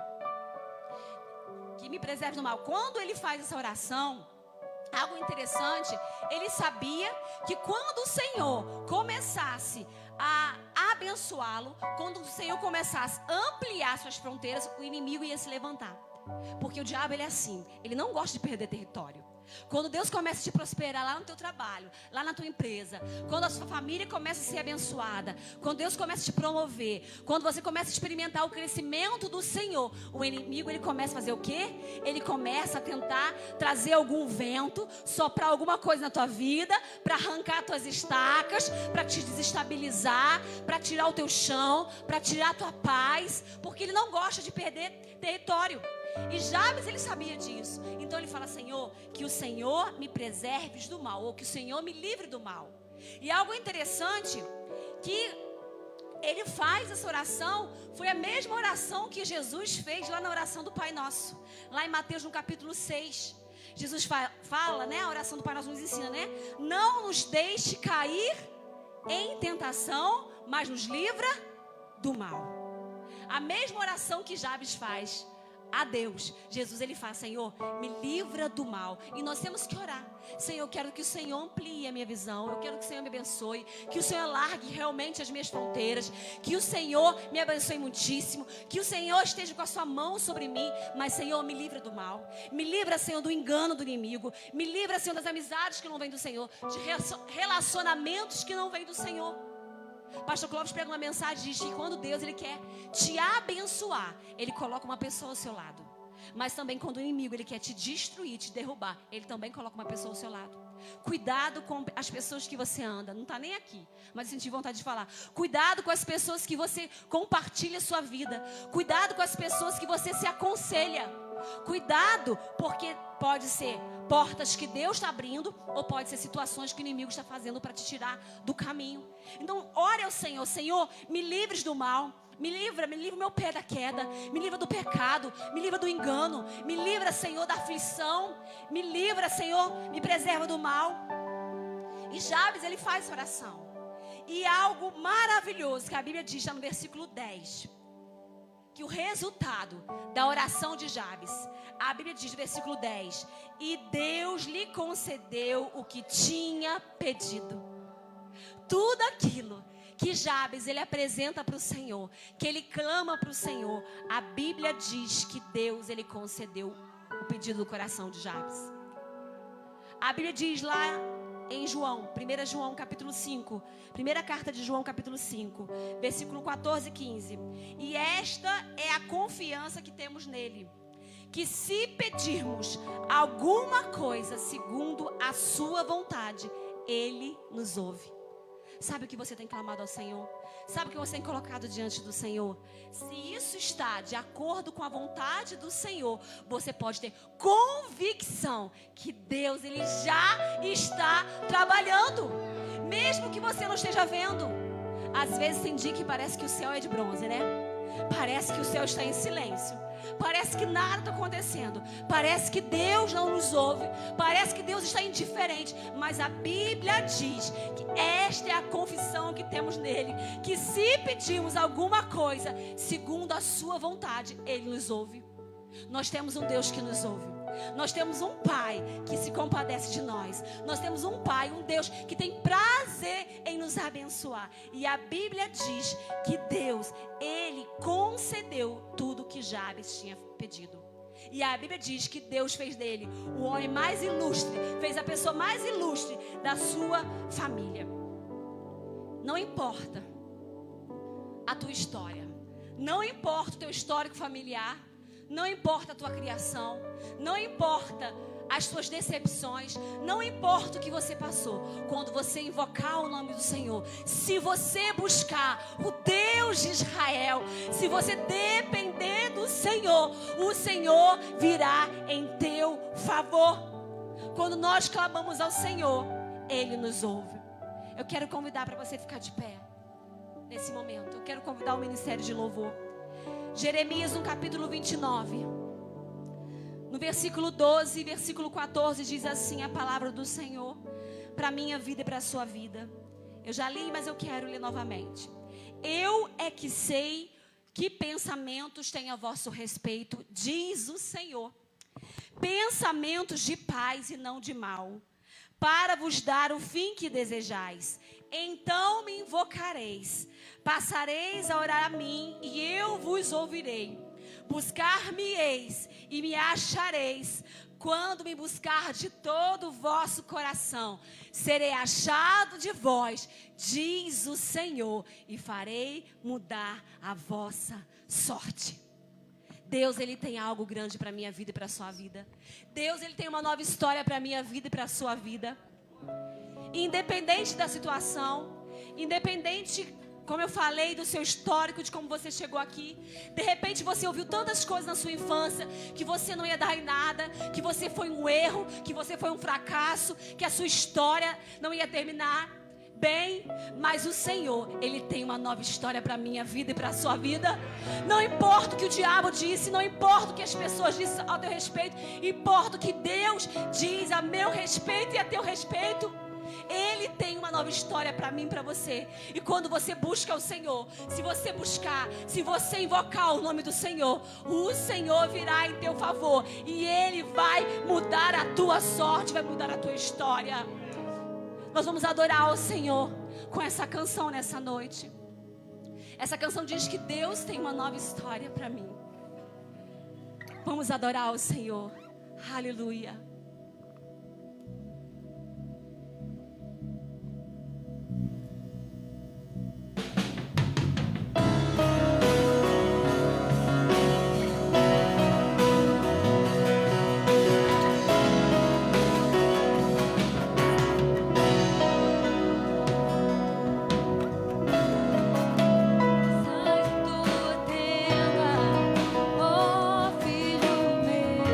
Speaker 3: que me preserve do mal. Quando ele faz essa oração, algo interessante, ele sabia que quando o Senhor começasse a abençoá-lo, quando o Senhor começasse a ampliar suas fronteiras, o inimigo ia se levantar. Porque o diabo, ele é assim, ele não gosta de perder território. Quando Deus começa a te prosperar lá no teu trabalho, lá na tua empresa, quando a sua família começa a ser abençoada, quando Deus começa a te promover, quando você começa a experimentar o crescimento do Senhor, o inimigo, ele começa a fazer o quê? Ele começa a tentar trazer algum vento, soprar alguma coisa na tua vida, para arrancar tuas estacas, para te desestabilizar, para tirar o teu chão, para tirar a tua paz, porque ele não gosta de perder território. E Jabes, ele sabia disso. Então ele fala: Senhor, que o Senhor me preserve do mal, ou que o Senhor me livre do mal. E algo interessante, que ele faz essa oração, foi a mesma oração que Jesus fez lá na oração do Pai Nosso. Lá em Mateus, no capítulo 6. Jesus fala, né? A oração do Pai Nosso nos ensina, né? Não nos deixe cair em tentação, mas nos livra do mal. A mesma oração que Jabes faz a Deus, Jesus, ele fala: Senhor, me livra do mal. E nós temos que orar: Senhor, eu quero que o Senhor amplie a minha visão, eu quero que o Senhor me abençoe, que o Senhor largue realmente as minhas fronteiras, que o Senhor me abençoe muitíssimo, que o Senhor esteja com a sua mão sobre mim. Mas, Senhor, me livra do mal, me livra, Senhor, do engano do inimigo, me livra, Senhor, das amizades que não vêm do Senhor, de relacionamentos que não vêm do Senhor. Pastor Clóvis pega uma mensagem e diz que quando Deus, ele quer te abençoar, ele coloca uma pessoa ao seu lado. Mas também quando o inimigo, ele quer te destruir, te derrubar, ele também coloca uma pessoa ao seu lado. Cuidado com as pessoas que você anda. Não está nem aqui, mas eu senti vontade de falar. Cuidado com as pessoas que você compartilha a sua vida. Cuidado com as pessoas que você se aconselha. Cuidado, porque pode ser portas que Deus está abrindo, ou pode ser situações que o inimigo está fazendo para te tirar do caminho. Então, ore ao Senhor: Senhor, me livres do mal, me livra o meu pé da queda, me livra do pecado, me livra do engano, me livra, Senhor, da aflição, me livra, Senhor, me preserva do mal. E Jabes, ele faz essa oração. E algo maravilhoso que a Bíblia diz lá no versículo 10, que o resultado da oração de Jabes, a Bíblia diz no versículo 10: e Deus lhe concedeu o que tinha pedido. Tudo aquilo que Jabes, ele apresenta para o Senhor, que ele clama para o Senhor, a Bíblia diz que Deus, ele concedeu o pedido do coração de Jabes. A Bíblia diz lá em João, 1 João capítulo 5, primeira carta de João capítulo 5, versículo 14 e 15. E esta é a confiança que temos nele, que se pedirmos alguma coisa segundo a sua vontade, ele nos ouve. Sabe o que você tem clamado ao Senhor? Sabe o que você tem colocado diante do Senhor? Se isso está de acordo com a vontade do Senhor, você pode ter convicção que Deus, ele já está trabalhando, mesmo que você não esteja vendo. Às vezes tem dia que parece que o céu é de bronze, né? Parece que o céu está em silêncio. Parece que nada está acontecendo. Parece que Deus não nos ouve. Parece que Deus está indiferente. Mas a Bíblia diz que esta é a confissão que temos nele, que se pedirmos alguma coisa segundo a sua vontade, ele nos ouve. Nós temos um Deus que nos ouve. Nós temos um Pai que se compadece de nós. Nós temos um Pai, um Deus que tem prazer em nos abençoar. E a Bíblia diz que Deus, ele concedeu tudo que Jabes tinha pedido. E a Bíblia diz que Deus fez dele o homem mais ilustre, fez a pessoa mais ilustre da sua família. Não importa a tua história, não importa o teu histórico familiar, não importa a tua criação, não importa as tuas decepções, não importa o que você passou. Quando você invocar o nome do Senhor, se você buscar o Deus de Israel, se você depender do Senhor, o Senhor virá em teu favor. Quando nós clamamos ao Senhor, ele nos ouve. Eu quero convidar para você ficar de pé nesse momento. Eu quero convidar o ministério de louvor. Jeremias, no capítulo 29, no versículo 12 e versículo 14, diz assim a palavra do Senhor para a minha vida e para a sua vida. Eu já li, mas eu quero ler novamente. Eu é que sei que pensamentos tenho a vosso respeito, diz o Senhor. pensamentos de paz e não de mal, para vos dar o fim que desejais. Então me invocareis, passareis a orar a mim, e eu vos ouvirei. Buscar-me-eis e me achareis, quando me buscar de todo o vosso coração. Serei achado de vós, diz o Senhor, e farei mudar a vossa sorte. Deus, Ele tem algo grande para a minha vida e para a sua vida. Deus, Ele tem uma nova história para a minha vida e para a sua vida. Independente da situação, independente, como eu falei, do seu histórico, de como você chegou aqui. De repente você ouviu tantas coisas na sua infância, que você não ia dar em nada, que você foi um erro, que você foi um fracasso, que a sua história não ia terminar bem. Mas o Senhor, Ele tem uma nova história para a minha vida e para a sua vida. Não importa o que o diabo disse, não importa o que as pessoas dizem ao teu respeito, importa o que Deus diz a meu respeito e a teu respeito. Ele tem uma nova história para mim e para você. E quando você busca o Senhor, se você buscar, se você invocar o nome do Senhor, o Senhor virá em teu favor. E Ele vai mudar a tua sorte, vai mudar a tua história. Nós vamos adorar o Senhor com essa canção nessa noite. Essa canção diz que Deus tem uma nova história para mim. Vamos adorar o Senhor. Aleluia.
Speaker 1: Santo tema, ó Filho meu.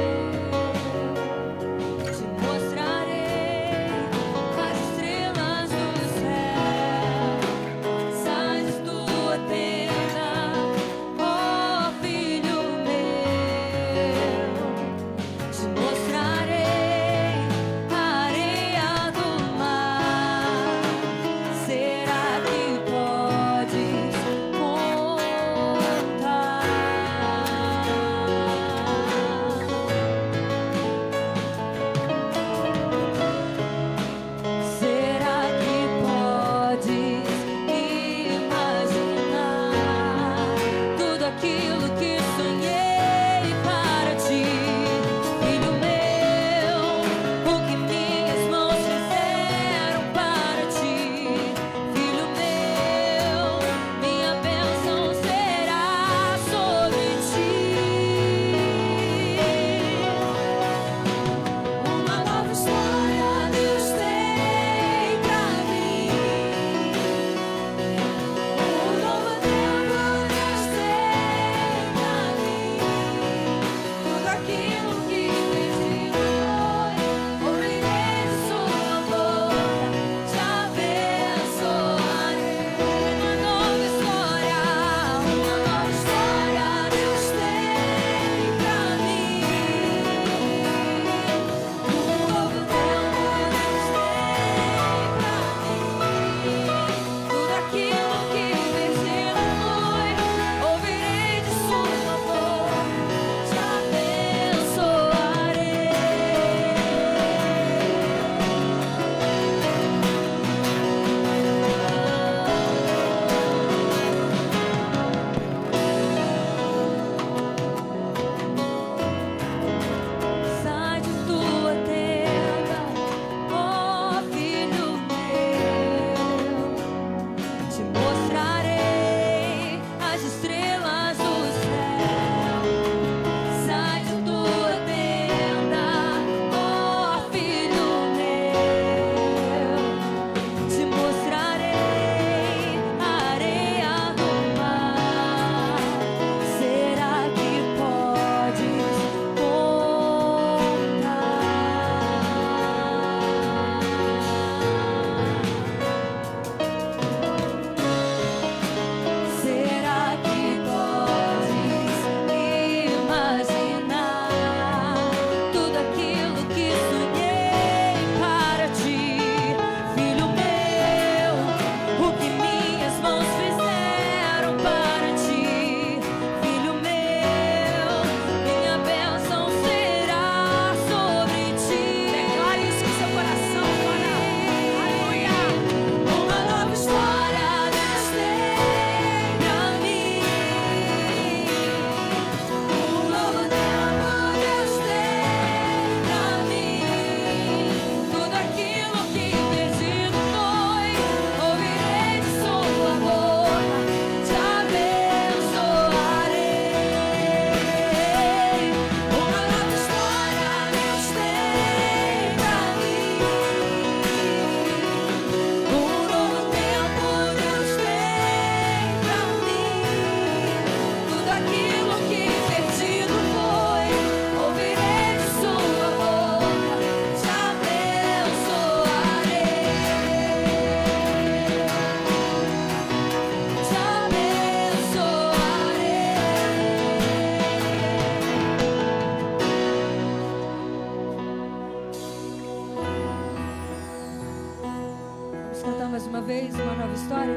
Speaker 4: Cantar mais uma vez uma nova história?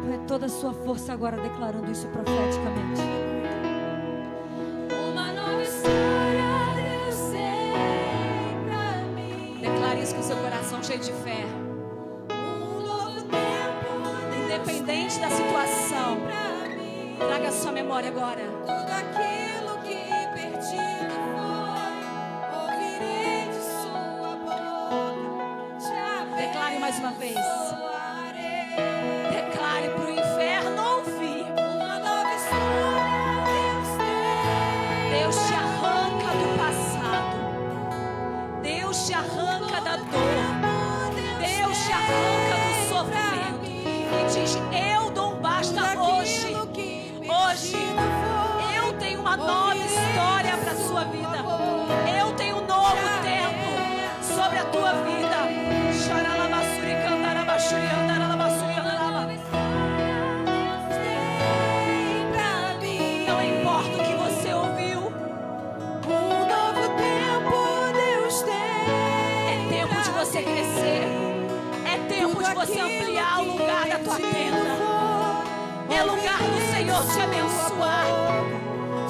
Speaker 4: Põe toda a sua força agora declarando isso profeticamente.
Speaker 1: Uma nova história Deus tem pra mim.
Speaker 3: Declare isso com seu coração cheio de fé.
Speaker 1: Um novo tempo
Speaker 3: Independente da situação,
Speaker 1: pra mim.
Speaker 3: traga a sua memória agora.
Speaker 1: Tudo aquilo que perdido foi, ouvirei de sua boca. Te
Speaker 3: Declare mais uma vez.
Speaker 1: abençoarei.
Speaker 3: Declare para o inferno ouvir.
Speaker 1: Uma nova história Deus tem.
Speaker 3: Deus te arranca do passado. Deus te arranca da dor. Deus te arranca do sofrimento. E diz: eu dou um basta hoje. Hoje eu tenho uma nova história para a sua vida. Eu tenho um novo tempo sobre a tua vida. Xaralabassuri, cantarabaxuri, andaralabassuri, andaralaba. Não importa o que você ouviu.
Speaker 1: Um novo tempo Deus tem.
Speaker 3: É tempo de você crescer. É tempo de você ampliar o lugar da tua tenda. É lugar do Senhor te abençoar.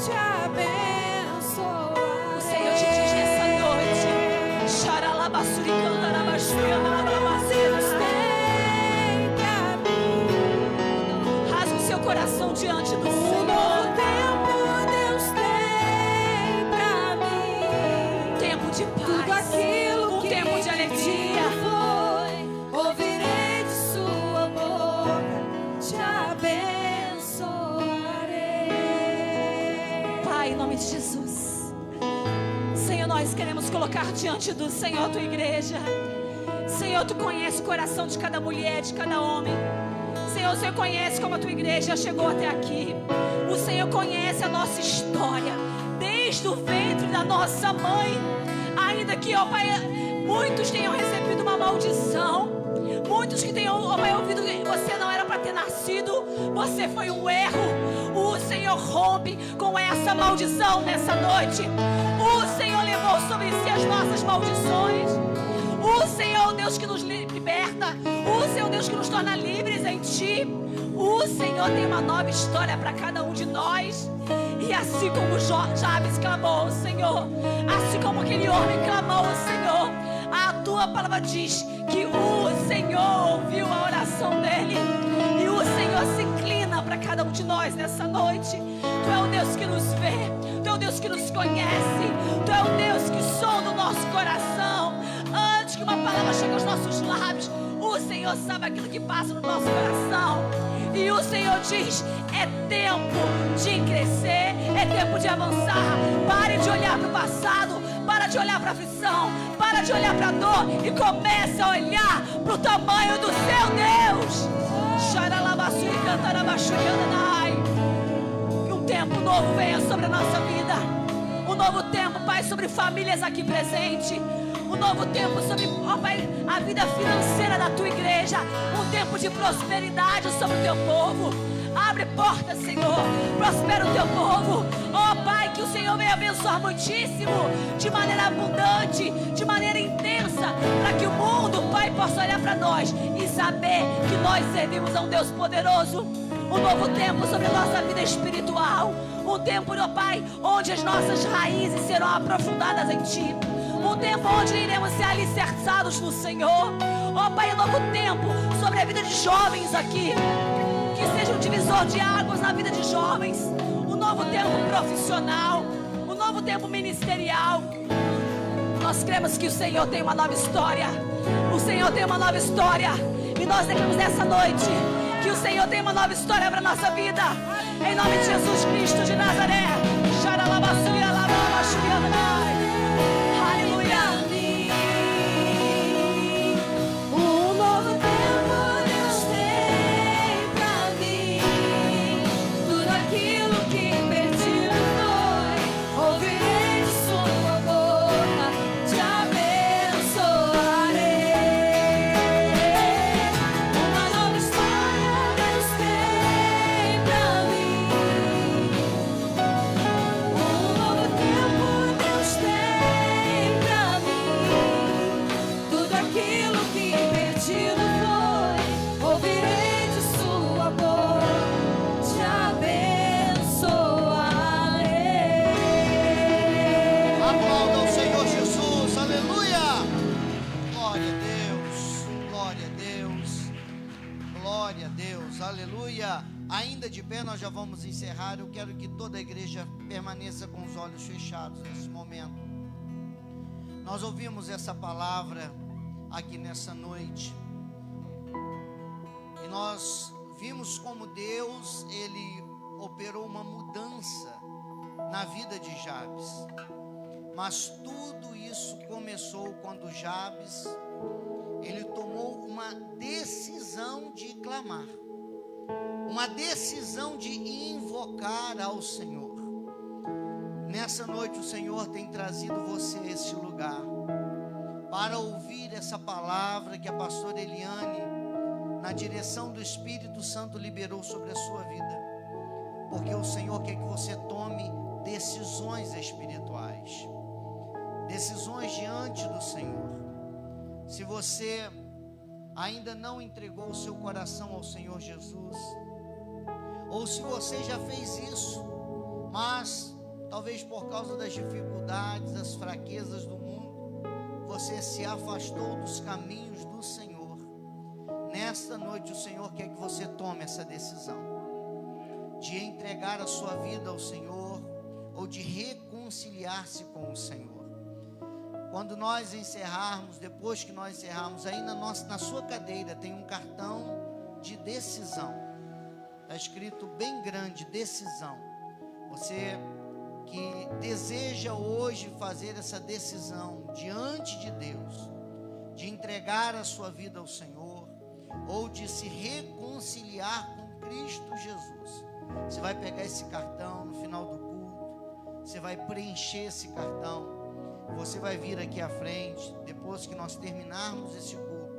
Speaker 1: Te abençoar.
Speaker 3: O Senhor te diz nessa noite: Xaralabassuri, cantarabaxuri, andaralabassuri.
Speaker 1: Tem pra mim.
Speaker 3: Rasga o seu coração diante do
Speaker 1: Um novo
Speaker 3: Senhor.
Speaker 1: tempo Deus tem pra mim.
Speaker 3: Tempo de
Speaker 1: Tudo
Speaker 3: paz.
Speaker 1: aquilo
Speaker 3: Um
Speaker 1: que
Speaker 3: tempo de alegria.
Speaker 1: foi, ouvirei de sua boca. Te abençoarei.
Speaker 3: Pai, em nome de Jesus. Senhor, nós queremos colocar diante do Senhor a tua igreja. Senhor, tu conhece o coração de cada mulher, de cada homem. Senhor, o Senhor conhece como a tua igreja chegou até aqui. O Senhor conhece a nossa história, desde o ventre da nossa mãe. Ainda que, ó Pai, muitos tenham recebido uma maldição. Muitos que tenham, ó Pai, ouvido que você não era para ter nascido. Você foi um erro. O Senhor rompe com essa maldição nessa noite. O Senhor levou sobre si as nossas maldições. O Senhor, Deus que nos liberta. O Senhor, Deus que nos torna livres em Ti. O Senhor tem uma nova história para cada um de nós. E assim como Jabes clamou ao Senhor, assim como aquele homem clamou ao Senhor, a Tua palavra diz que o Senhor ouviu a oração dele. E o Senhor se inclina para cada um de nós nessa noite. Tu é o Deus que nos vê. Tu é o Deus que nos conhece. Tu é o Deus que sonda o nosso coração. Antes que uma palavra chegue aos nossos lábios, o Senhor sabe aquilo que passa no nosso coração. E o Senhor diz: é tempo de crescer, é tempo de avançar. Pare de olhar para o passado, para de olhar para a aflição, para de olhar para a dor e comece a olhar para o tamanho do seu Deus. Xaralabassuri, cantarabaxuri, andanai. Que um tempo novo venha sobre a nossa vida. Um novo tempo, Pai, sobre famílias aqui presentes. Um novo tempo sobre, ó Pai, a vida financeira da tua igreja. Um tempo de prosperidade sobre o teu povo. Abre portas, Senhor. Prospera o teu povo. Ó Pai, que o Senhor venha abençoar muitíssimo, de maneira abundante, de maneira intensa, para que o mundo, Pai, possa olhar para nós e saber que nós servimos a um Deus poderoso. Um novo tempo sobre a nossa vida espiritual. Um tempo, ó Pai, onde as nossas raízes serão aprofundadas em Ti. Um tempo onde iremos ser alicerçados no Senhor. Ó Pai, um novo tempo sobre a vida de jovens aqui. Que seja um divisor de águas na vida de jovens. Um novo tempo profissional. Um novo tempo ministerial. Nós cremos que o Senhor tem uma nova história. O Senhor tem uma nova história. E nós declaramos nessa noite que o Senhor tem uma nova história para a nossa vida. Em nome de Jesus Cristo de Nazaré. Xaralabassuri, alabaxuri, andanai. Aleluia.
Speaker 1: Um novo tempo Deus tem pra mim. Tudo aquilo que perdido foi, ouvirei de sua boca. Te abençoarei. Uma nova história Deus tem pra mim. Um novo tempo Deus tem.
Speaker 5: Glória a Deus, aleluia. Ainda de pé, nós já vamos encerrar. Eu quero que toda a igreja permaneça com os olhos fechados nesse momento. Nós ouvimos essa palavra aqui nessa noite, e nós vimos como Deus, Ele operou uma mudança na vida de Jabes. Mas tudo isso começou quando Jabes, ele tomou uma decisão de clamar, uma decisão de invocar ao Senhor. Nessa noite o Senhor tem trazido você a esse lugar para ouvir essa palavra que a pastora Eliane, na direção do Espírito Santo, liberou sobre a sua vida, porque o Senhor quer que você tome decisões espirituais, decisões diante do Senhor. Se você ainda não entregou o seu coração ao Senhor Jesus, ou se você já fez isso, mas talvez por causa das dificuldades, das fraquezas do mundo, você se afastou dos caminhos do Senhor, nesta noite o Senhor quer que você tome essa decisão de entregar a sua vida ao Senhor, ou de reconciliar-se com o Senhor. Quando nós encerrarmos, depois que nós encerrarmos, aí na sua cadeira tem um cartão de decisão. Está escrito bem grande, decisão. Você que deseja hoje fazer essa decisão diante de Deus, de entregar a sua vida ao Senhor, ou de se reconciliar com Cristo Jesus, você vai pegar esse cartão no final do culto, você vai preencher esse cartão. Você vai vir aqui à frente, depois que nós terminarmos esse culto.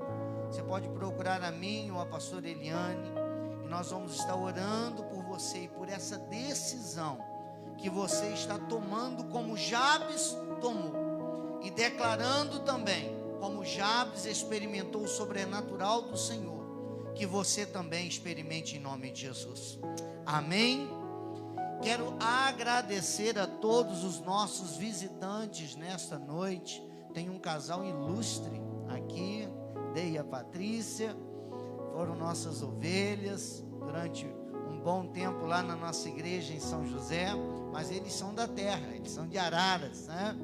Speaker 5: Você pode procurar a mim ou a pastora Eliane, e nós vamos estar orando por você e por essa decisão que você está tomando, como Jabes tomou, e declarando também, como Jabes experimentou o sobrenatural do Senhor, que você também experimente em nome de Jesus. Amém? Quero agradecer a todos os nossos visitantes nesta noite. Tem um casal ilustre aqui, Dei e a Patrícia, foram nossas ovelhas durante um bom tempo lá na nossa igreja em São José, mas eles são da terra, eles são de Araras, né?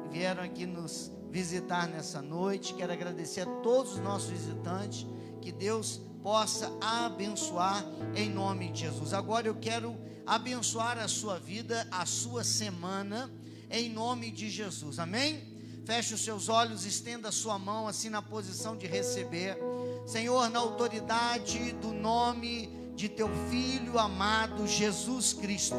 Speaker 5: E vieram aqui nos visitar nessa noite. Quero agradecer a todos os nossos visitantes, que Deus possa abençoar em nome de Jesus. Agora eu quero abençoar a sua vida, a sua semana, em nome de Jesus, amém? Feche os seus olhos, estenda a sua mão assim na posição de receber. Senhor, na autoridade do nome de teu Filho amado Jesus Cristo,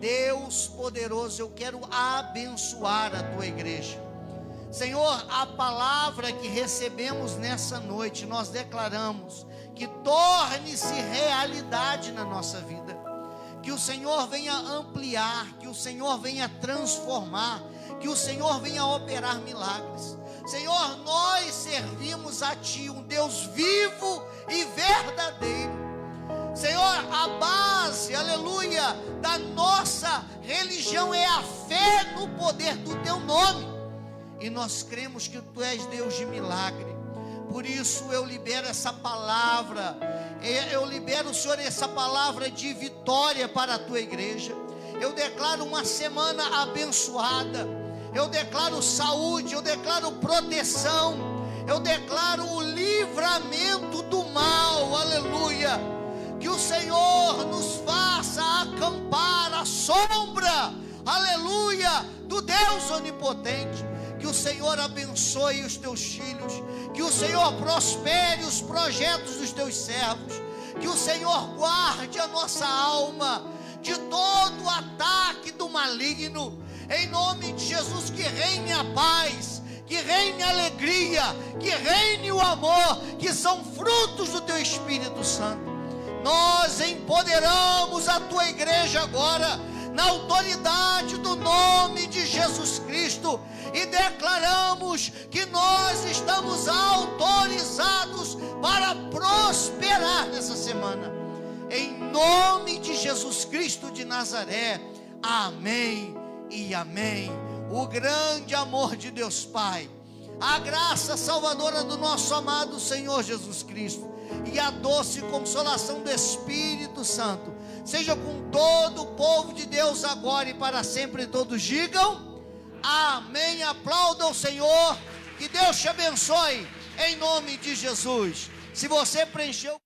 Speaker 5: Deus poderoso, eu quero abençoar a tua igreja. Senhor, a palavra que recebemos nessa noite, nós declaramos que torne-se realidade na nossa vida, que o Senhor venha ampliar, que o Senhor venha transformar, que o Senhor venha operar milagres. Senhor, nós servimos a Ti, um Deus vivo e verdadeiro. Senhor, a base, aleluia, da nossa religião é a fé no poder do Teu nome, e nós cremos que Tu és Deus de milagre. Por isso eu libero essa palavra, eu libero, Senhor, essa palavra de vitória para a Tua igreja. Eu declaro uma semana abençoada, eu declaro saúde, eu declaro proteção, eu declaro o livramento do mal, aleluia. Que o Senhor nos faça acampar à sombra, aleluia, do Deus onipotente. Que o Senhor abençoe os teus filhos, que o Senhor prospere os projetos dos teus servos, que o Senhor guarde a nossa alma de todo ataque do maligno, em nome de Jesus. Que reine a paz, que reine a alegria, que reine o amor, que são frutos do teu Espírito Santo. Nós empoderamos a tua igreja agora, na autoridade do nome de Jesus Cristo, e declaramos que nós estamos autorizados para prosperar nessa semana, em nome de Jesus Cristo de Nazaré. Amém e amém. O grande amor de Deus Pai, a graça salvadora do nosso amado Senhor Jesus Cristo e a doce consolação do Espírito Santo seja com todo o povo de Deus agora e para sempre. Todos digam amém. Aplaudam o Senhor. Que Deus te abençoe em nome de Jesus. Se você preencheu